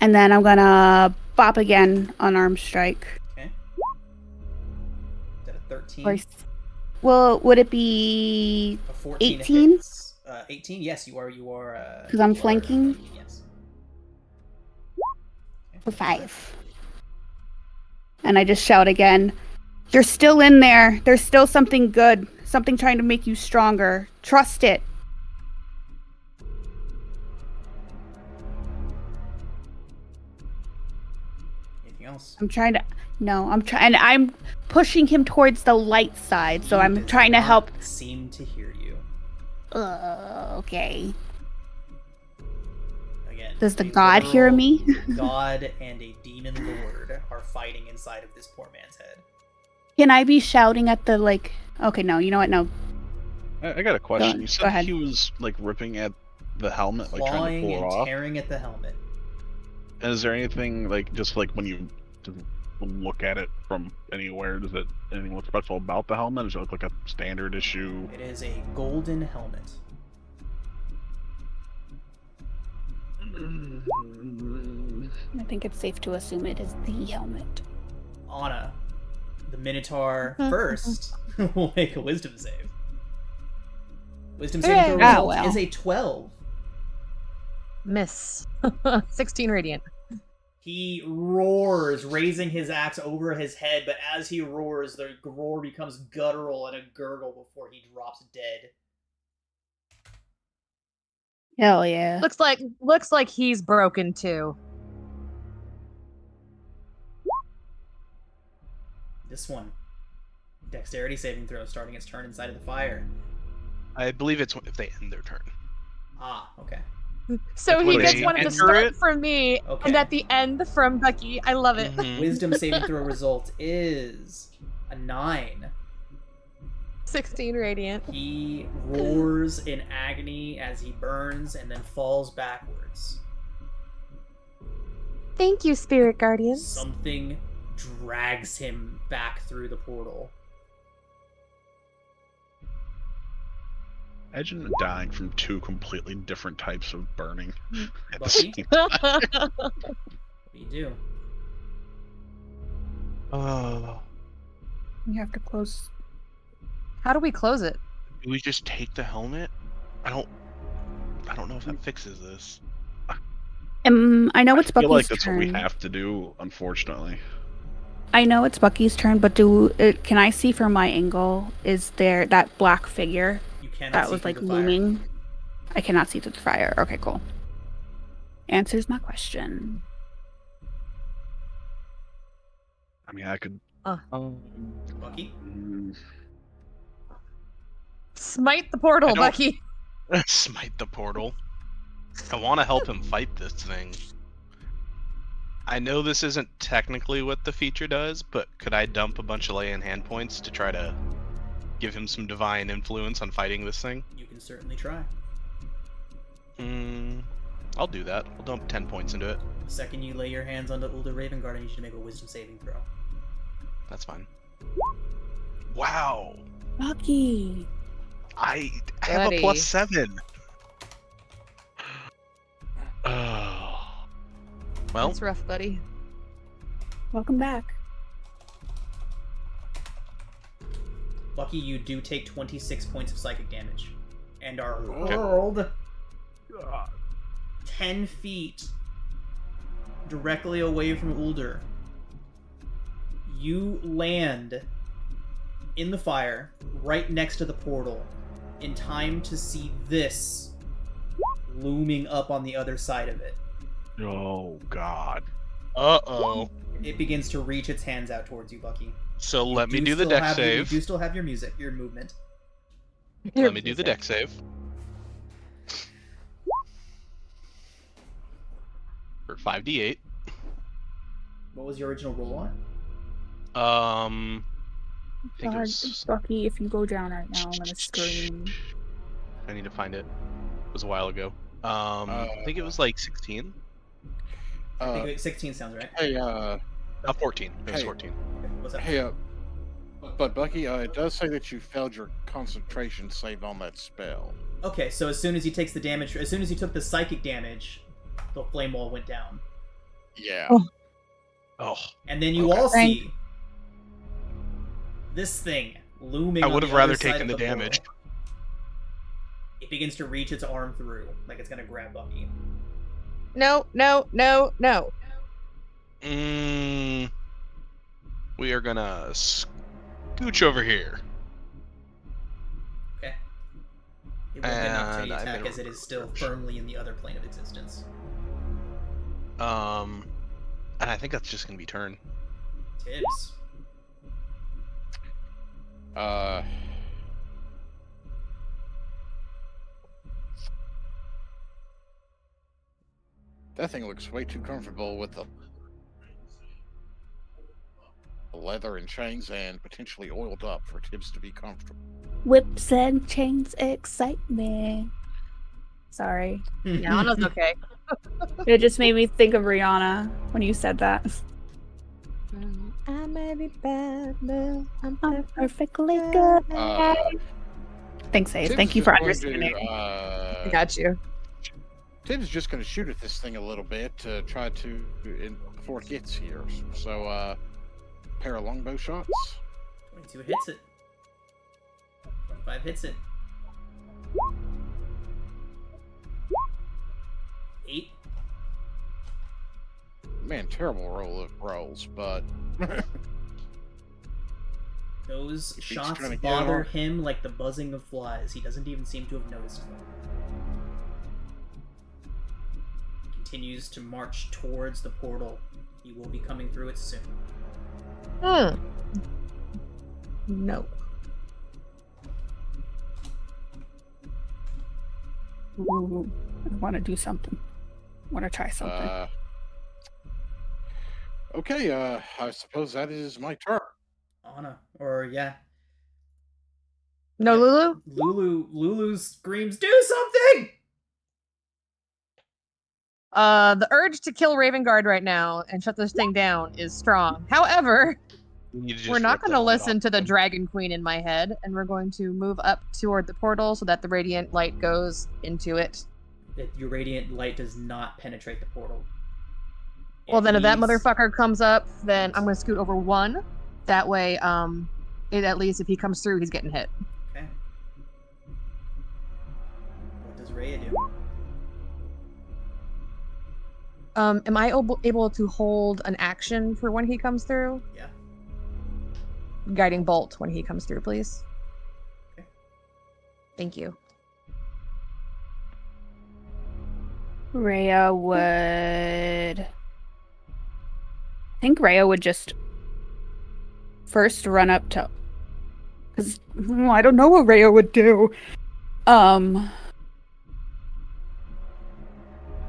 And then I'm gonna bop again, unarmed strike. Okay. Is that a 13? Well, would it be A 14 18? hits. 18? Yes, you are. Because I'm you are flanking? Yes. For 5. And I just shout again, "You're still in there. There's still something good. Something trying to make you stronger. Trust it." Anything else? And I'm pushing him towards the light side, so He I'm does trying to not help. Seem to hear you. Okay. Again. Does the a god hear literal me? God and a demon lord are fighting inside of this poor man's head. Can I be shouting at the, like... Okay, no, you know what? No. I got a question. You Go said ahead. he was like ripping at the helmet, like trying to Clawing pull it and off. tearing at the helmet. And is there anything like just like when you look at it from anywhere, does it anything look special about the helmet? Does it look like a standard issue? It is a golden helmet. I think it's safe to assume it is the helmet. Anna, the Minotaur first, will make a wisdom save. Wisdom saving throw result well. is a 12. Miss. 16 radiant. He roars, raising his axe over his head, but as he roars, the roar becomes guttural and a gurgle before he drops dead. Hell yeah. Looks like he's broken too. This one. Dexterity saving throw, starting its turn inside of the fire. I believe it's if they end their turn. Ah, okay. So That's he when gets they one at the enter start it? from me, Okay. and at the end from Becky. I love it. Mhm. Wisdom saving throw result is a 9. 16 radiant. He roars in agony as he burns and then falls backwards. Thank you, Spirit Guardians. Something drags him back through the portal. Imagine dying from 2 completely different types of burning at the Bucky? same time. What do you do? Oh. You have to close. How do we close it? Do we just take the helmet? I don't know if that fixes this. I know it's I feel Bucky's like that's turn. what we have to do, unfortunately. I know it's Bucky's turn, but can I see from my angle? Is there that black figure You cannot that see was through like the fire. looming? I cannot see through the fire. Okay, cool. Answers my question. I mean, I could. Bucky? Smite the portal, I don't- Bucky. Smite the portal. I want to help him fight this thing. I know this isn't technically what the feature does, but could I dump a bunch of lay in hand points to try to give him some divine influence on fighting this thing? You can certainly try. I'll do that. I'll dump 10 points into it. The second you lay your hands on the older Ravengard, I need you to make a wisdom saving throw. That's fine. Wow. Bucky. I have Buddy. a +7. Well, That's rough, buddy. Welcome back. Bucky, you do take 26 points of psychic damage. And are Okay. hurled 10 feet directly away from Uldur. You land in the fire, right next to the portal, in time to see this looming up on the other side of it. Oh God. uh-oh. It begins to reach its hands out towards you, Bucky. So let me You do the still deck have save. You do still have your movement. Let me do the deck save. For 5d8. What was your original roll on? I think it God, was... Bucky, if you go down right now, I'm gonna scream. I need to find it. It was a while ago. I think it was like 16. I think 16 sounds right. Hey, 14. It was Hey. 14. What's up? hey, but Bucky, it does say that you failed your concentration save on that spell. Okay, so as soon as he takes the damage, as soon as he took the psychic damage, the flame wall went down. Yeah. Oh, And then you Okay. all see this thing looming. I on would have the rather other side taken of the damage. portal. It begins to reach its arm through, like it's gonna grab Bucky. No, no, no, no. We are gonna scooch over here. Okay. It won't get an opportunity And I attack made a as it is still reach. firmly in the other plane of existence. And I think that's just gonna be turn. Tibbs. That thing looks way too comfortable with the leather and chains and potentially oiled up for Tibbs to be comfortable. Whips and chains excite me. Sorry. Yeah, Anna's okay. It just made me think of Rihanna when you said that. I may be bad, but I'm I'm perfectly good. Thanks, Ace. Tibbs Thank you is for going to, understanding. I got you. Tibbs is just going to shoot at this thing a little bit to try to before it gets here. So, pair of longbow shots. 22 hits it. 25 hits it. 8. Man, terrible rolls, but Those He's shots trying to get bother off. him like the buzzing of flies. He doesn't even seem to have noticed them. Continues to march towards the portal. He will be coming through it soon. No. Ooh, I want to do something. I want to try something. Okay, I suppose that is my turn. Anna, or yeah, No, Yeah. Lulu? Lulu screams, "Do something!" The urge to kill Ravengard right now and shut this thing down is strong. However, we're not going to listen to the Dragon Queen in my head, and we're going to move up toward the portal so that the radiant light goes into it. That your radiant light does not penetrate the portal. Well, then if that It needs- motherfucker comes up, then I'm going to scoot over one. That way, at least if he comes through, he's getting hit. Okay. What does Rhea do? Am I able to hold an action for when he comes through? Yeah. guiding bolt when he comes through, please. Okay. Thank you. Rhea would... I think Rhea would just first run up to... Because I don't know what Rhea would do.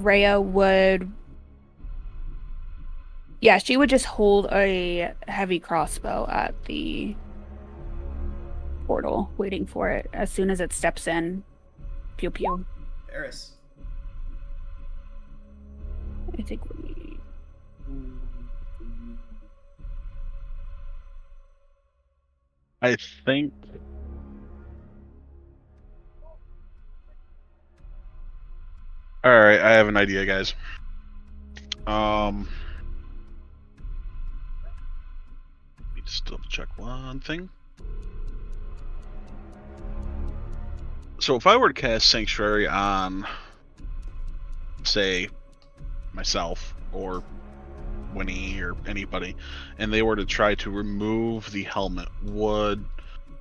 Rhea would... Yeah, she would just hold a heavy crossbow at the portal, waiting for it. As soon as it steps in, pew pew. Eris. I think we... I think. All right, I have an idea, guys. Let me just double check one thing. So if I were to cast Sanctuary on, say, myself or Winnie or anybody, and they were to try to remove the helmet, would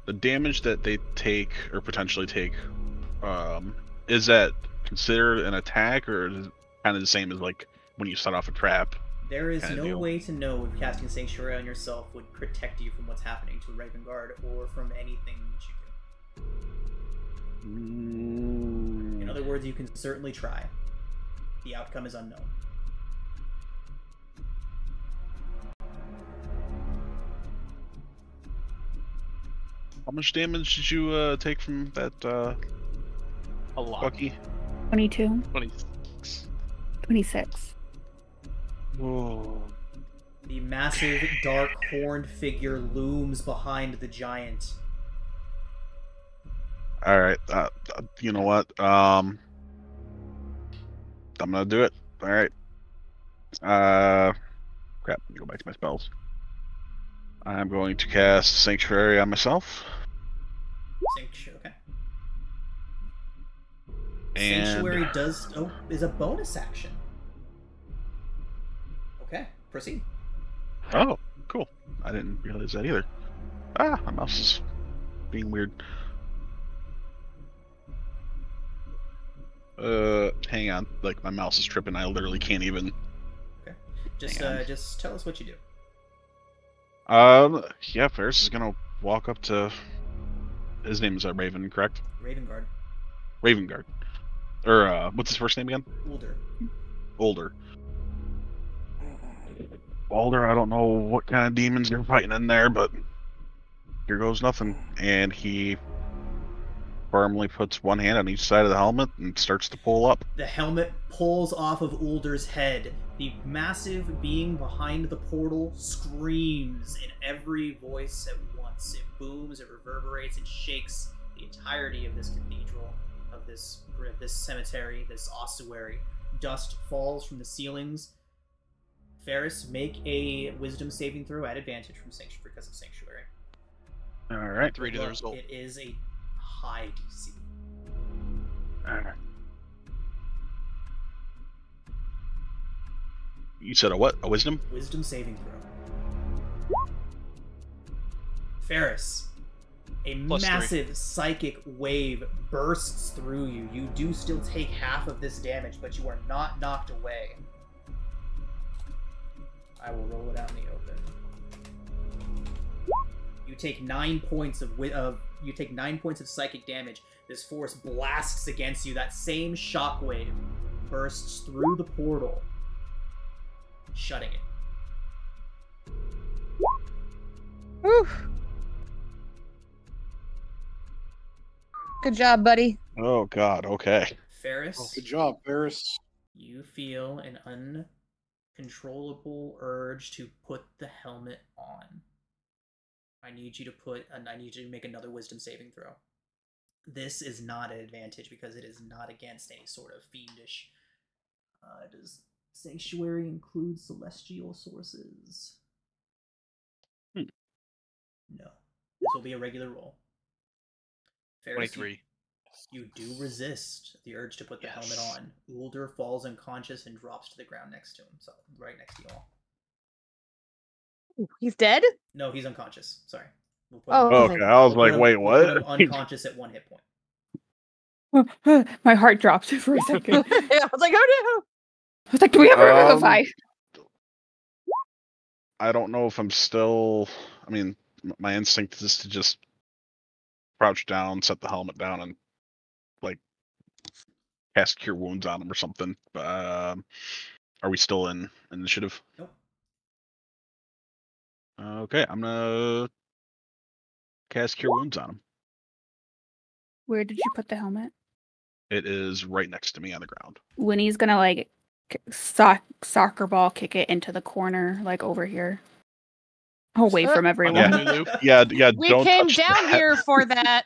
the damage that they take or potentially take, is that considered an attack, or is it kind of the same as like when you set off a trap? There is Kinda no deal. way to know if casting Sanctuary on yourself would protect you from what's happening to Raven Guard or from anything that you do. In other words, you can certainly try. The outcome is unknown. How much damage did you take from that, A lot. Bucky? 22, 26. 26. Whoa. The massive, dark, horned figure looms behind the giant. All right. You know what? I'm gonna do it. All right. Crap. Let me go back to my spells. I'm going to cast Sanctuary on myself. Sanctuary, okay. And Sanctuary is a bonus action. Okay, proceed. oh, cool. I didn't realize that either. Ah, my mouse is being weird. Hang on. Like my mouse is tripping. I literally can't even. Okay, just tell us what you do. Yeah, Ferris is gonna walk up to. His name is Raven, correct? Raven Guard. Raven Guard. Or what's his first name again? Ulder. Older. Baldur, I don't know what kind of demons you're fighting in there, but here goes nothing. And he firmly puts one hand on each side of the helmet and starts to pull up. The helmet pulls off of Ulder's head. The massive being behind the portal screams in every voice at once. It booms, it reverberates, it shakes the entirety of this cathedral, of this cemetery, this ossuary. Dust falls from the ceilings. Ferris, make a wisdom saving throw at advantage from Sanctuary because of Sanctuary. All right. 3 to the result. It is a high DC. All right. You said a what? A wisdom? Wisdom saving throw. Ferris, a +3. massive psychic wave bursts through you. You do still take half of this damage, but you are not knocked away. I will roll it out in the open. You take 9 points of psychic damage. This force blasts against you. That same shockwave bursts through the portal, shutting it. Whew. Good job, buddy. Oh God. Okay. Ferris, Good job, Ferris. you feel an uncontrollable urge to put the helmet on. I need you to make another wisdom saving throw. This is not an advantage because it is not against any sort of fiendish. Does Sanctuary include celestial sources? No. This will be a regular roll. Ferris, 23. You do resist the urge to put the helmet on. Ulder falls unconscious and drops to the ground next to him, so right next to you all. He's dead? No, he's unconscious. Sorry. Oh, Okay, I was like, wait, We'll put him what? unconscious at 1 hit point. My heart dropped for a second. I I was like, oh was like, do we have a revivify? I don't know if I'm still. I mean, my instinct is to just crouch down, set the helmet down, and like cast Cure Wounds on him or something. Are we still in initiative? Nope. Okay, I'm gonna cast Cure Wounds on him. Where did you put the helmet? It is right next to me on the ground. Winnie's gonna like soccer ball kick it into the corner, like over here, away from everyone. Yeah. We Don't came touch down that. here for that.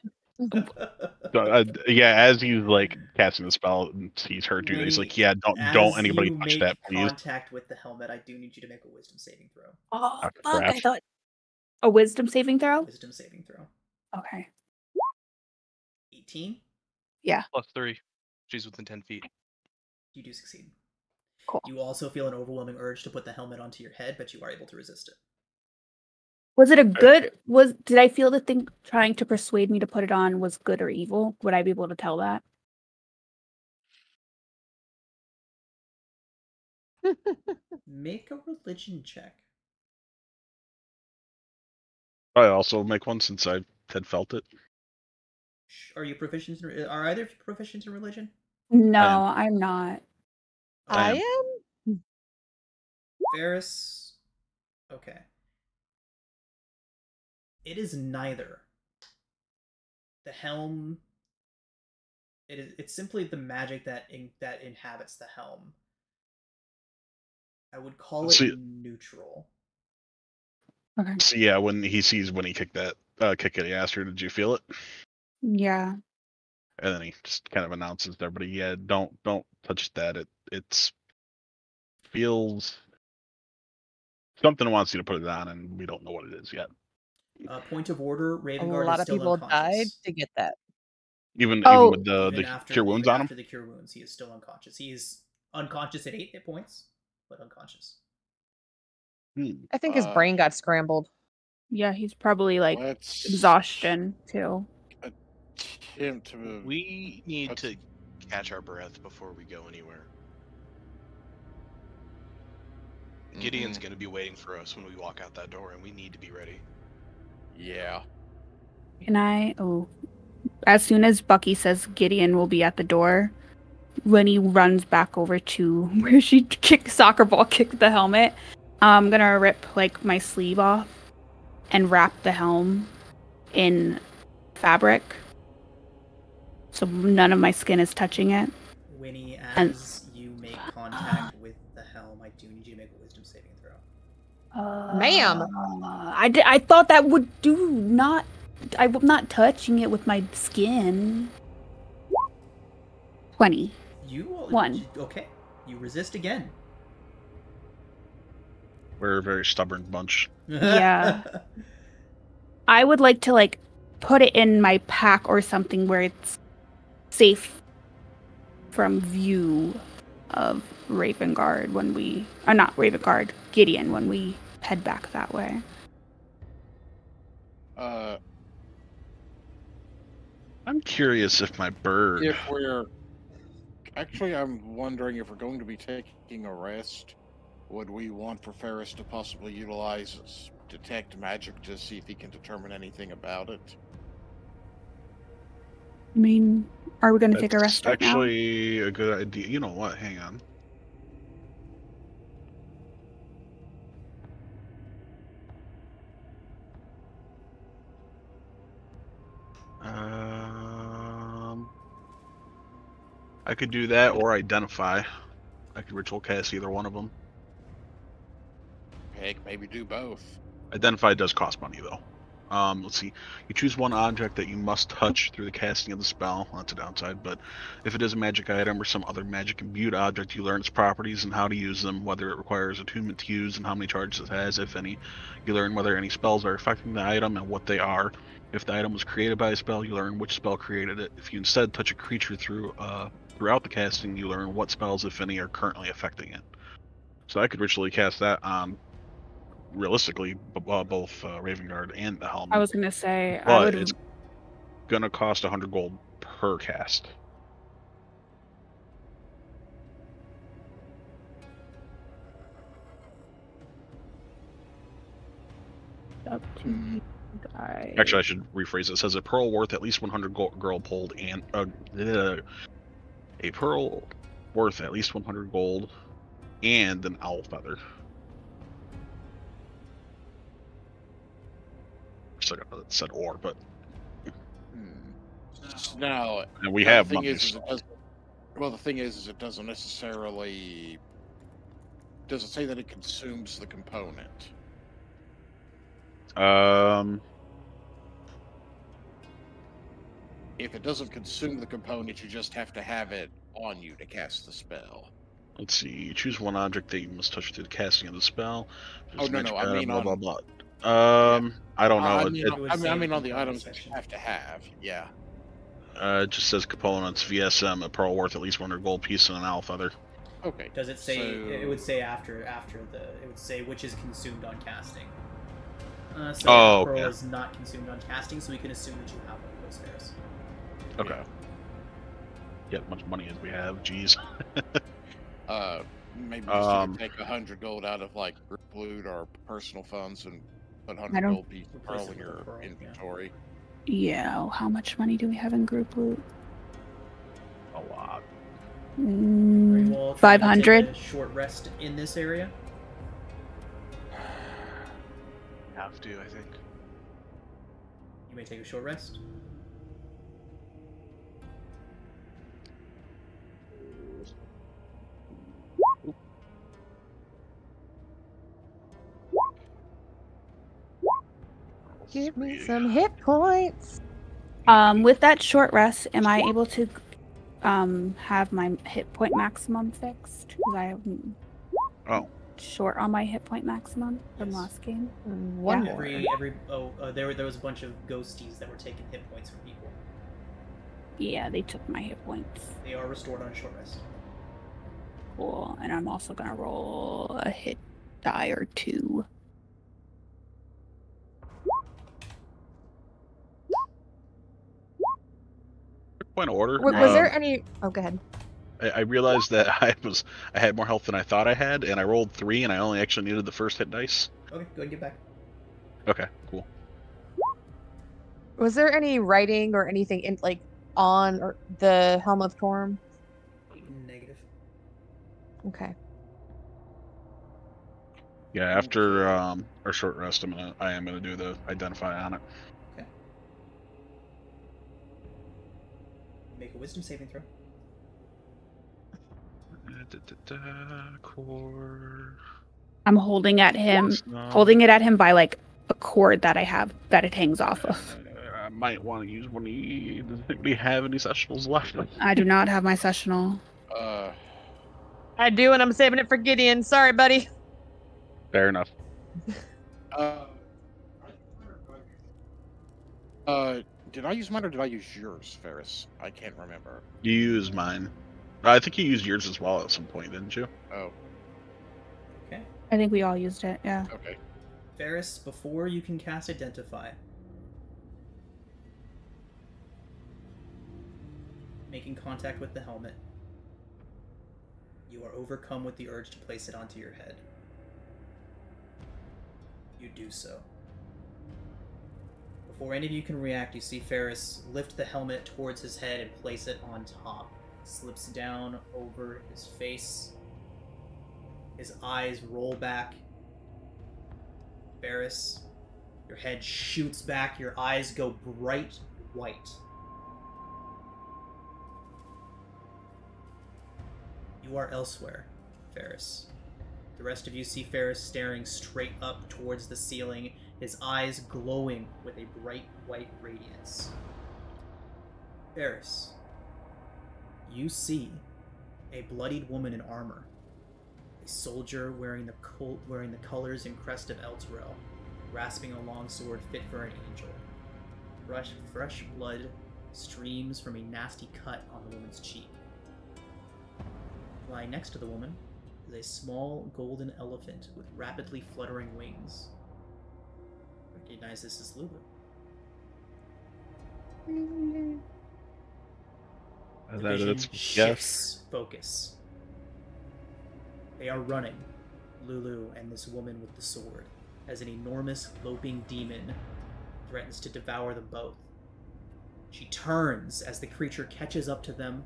Yeah, as he's like casting the spell, and he's hurt you. He's like, yeah, don't anybody touch that, please. Contact with the helmet, I do need you to make a wisdom saving throw. Oh, fuck! Crap. I thought a wisdom saving throw. Wisdom saving throw. Okay. 18. +3. She's within 10 feet. You do succeed. Cool. You also feel an overwhelming urge to put the helmet onto your head, but you are able to resist it. Was it a good? Did I feel the thing trying to persuade me to put it on was good or evil? Would I be able to tell that? Make a religion check. I also make one since I had felt it. Are you proficient? Are either of you proficient in religion? No, I'm not. I am. Ferris. Okay. It is neither. The helm. It's simply the magic that inhabits the helm. I would call it neutral. Okay. So yeah, when he kicked that kick at the aster, did you feel it? Yeah. And then he just kind of announces to everybody, yeah, don't touch that. It's feels something wants you to put it on, and we don't know what it is yet. Point of order, A Ravengard lot is of still people unconscious. died to get that. Even Oh. with the cure wounds on him. After the cure wounds, he is still unconscious. He is unconscious at 8 hit points, but unconscious. I think his brain got scrambled. Yeah, he's probably like exhaustion too. We need to catch our breath before we go anywhere. Gideon's going to be waiting for us when we walk out that door, and we need to be ready. Yeah. Can I? Oh, as soon as Bucky says Gideon will be at the door, Winnie runs back over to where she soccer ball kicked the helmet. I'm gonna rip like my sleeve off and wrap the helm in fabric, so none of my skin is touching it. Winnie, as you make contact with the helm, I do need you to make a wisdom saving throw. Ma'am. I thought that would do not. I'm not touching it with my skin. 20. One. Okay. You resist again. We're a very stubborn bunch. Yeah. I would like to like put it in my pack or something where it's safe from view of Ravengard when we not Ravengard, Gideon when we head back that way. I'm curious if my bird. I'm wondering if we're going to be taking a rest. Would we want for Ferris to possibly utilize detect magic to see if he can determine anything about it? I mean, are we going to take a rest right now? Actually, a good idea. You know what? Hang on. I could do that or identify. I could ritual cast either one of them. Heck, maybe do both. Identify does cost money though. Let's see. You choose one object that you must touch through the casting of the spell. Well, that's a downside, but if it is a magic item or some other magic imbued object, you learn its properties and how to use them, whether it requires attunement to use and how many charges it has, if any. You learn whether any spells are affecting the item and what they are. If the item was created by a spell, you learn which spell created it. If you instead touch a creature throughout the casting, you learn what spells, if any, are currently affecting it. So I could ritually cast that on realistically, both Raven Guard and the helmet. I was gonna say I but would. it's gonna cost 100 gold per cast. Up to you guys. Actually, I should rephrase it. It says a pearl worth at least 100 gold pulled and a pearl worth at least 100 gold and an owl feather. So it said or, but Now, and we the have thing money. is it doesn't, well, the thing is it doesn't necessarily. Does it say that it consumes the component? If it doesn't consume the component, you just have to have it on you to cast the spell. Let's see. Choose one object that you must touch through the casting of the spell. Oh, no, magic I item, mean blah, on- blah, blah. I don't know. I It- mean, it, I mean on the items that you have to have. Yeah. it just says components VSM, a pearl worth at least 100 gold piece, and an owl feather. Okay. Does it say? So- It would say after the. It would say which is consumed on casting. So Oh, pearl okay. is not consumed on casting, so we can assume that you have one of those Ferris. Okay. Get as much money as we have. Jeez. Maybe just you can take 100 gold out of like group loot or personal funds and put 100 don't- gold piece of Replace pearl it in with a your pearl, yeah. inventory. Yeah. How much money do we have in group loot? A lot. Very well, if you wanna take 500. a short rest in this area. Have to, I think. You may take a short rest. Give me some hit points. With that short rest, am I able to have my hit point maximum fixed? Because I am Oh. short on my hit point maximum from Yes. last game. One Yeah. more. There was a bunch of ghosties that were taking hit points from people. Yeah, they took my hit points. They are restored on a short rest. Cool. And I'm also gonna roll a hit die or two. Point of order. Was there any? Oh, go ahead. I realized that I had more health than I thought I had, and I rolled 3, and I only actually needed the first hit dice. Okay, go ahead and get back. Okay, cool. Was there any writing or anything in on or the Helm of Torm? Negative. Okay. Yeah, after our short rest, I am gonna do the identify on it. Okay. Make a wisdom saving throw. Core. I'm holding at him, No. holding it at him by like a cord that I have that it hangs off of. I might want to use one of these. Does anybody have any sessionals left? I do not have my sessional. I do, and I'm saving it for Gideon. Sorry, buddy. Fair enough. Did I use mine or did I use yours, Ferris? I can't remember. You used mine. I think you used yours as well at some point, didn't you? Oh, Okay. I think we all used it, yeah. okay. Ferris, before you can cast Identify, making contact with the helmet, you are overcome with the urge to place it onto your head. You do so. Before any of you can react, you see Ferris lift the helmet towards his head and place it on top. Slips down over his face. His eyes roll back. Ferris, your head shoots back, your eyes go bright white. You are elsewhere, Ferris. The rest of you see Ferris staring straight up towards the ceiling, his eyes glowing with a bright white radiance. Ferris, you see a bloodied woman in armor, a soldier wearing the colors and crest of Elturel, grasping a long sword fit for an angel. Fresh blood streams from a nasty cut on the woman's cheek. Lying next to the woman is a small golden elephant with rapidly fluttering wings. Recognize this as Lulu. The vision shifts focus. They are running, Lulu and this woman with the sword, as an enormous loping demon threatens to devour them both. She turns as the creature catches up to them,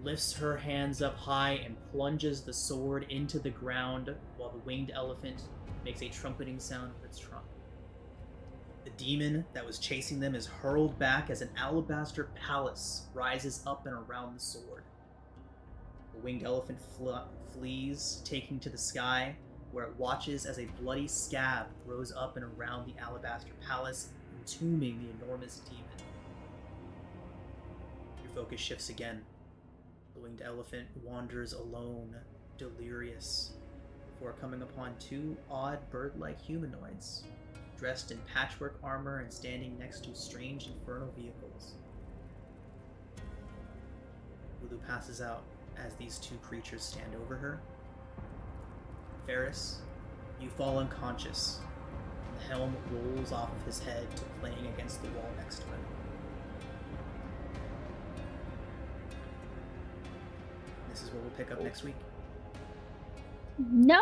lifts her hands up high and plunges the sword into the ground while the winged elephant makes a trumpeting sound with its trunk. The demon that was chasing them is hurled back as an alabaster palace rises up and around the sword. The winged elephant flees, taking to the sky, where it watches as a bloody scab grows up and around the alabaster palace, entombing the enormous demon. Your focus shifts again. The winged elephant wanders alone, delirious, before coming upon two odd bird-like humanoids, dressed in patchwork armor and standing next to strange infernal vehicles. Lulu passes out as these two creatures stand over her. Ferris, you fall unconscious, and the helm rolls off of his head to playing against the wall next to him. This is what we'll pick up next week. No.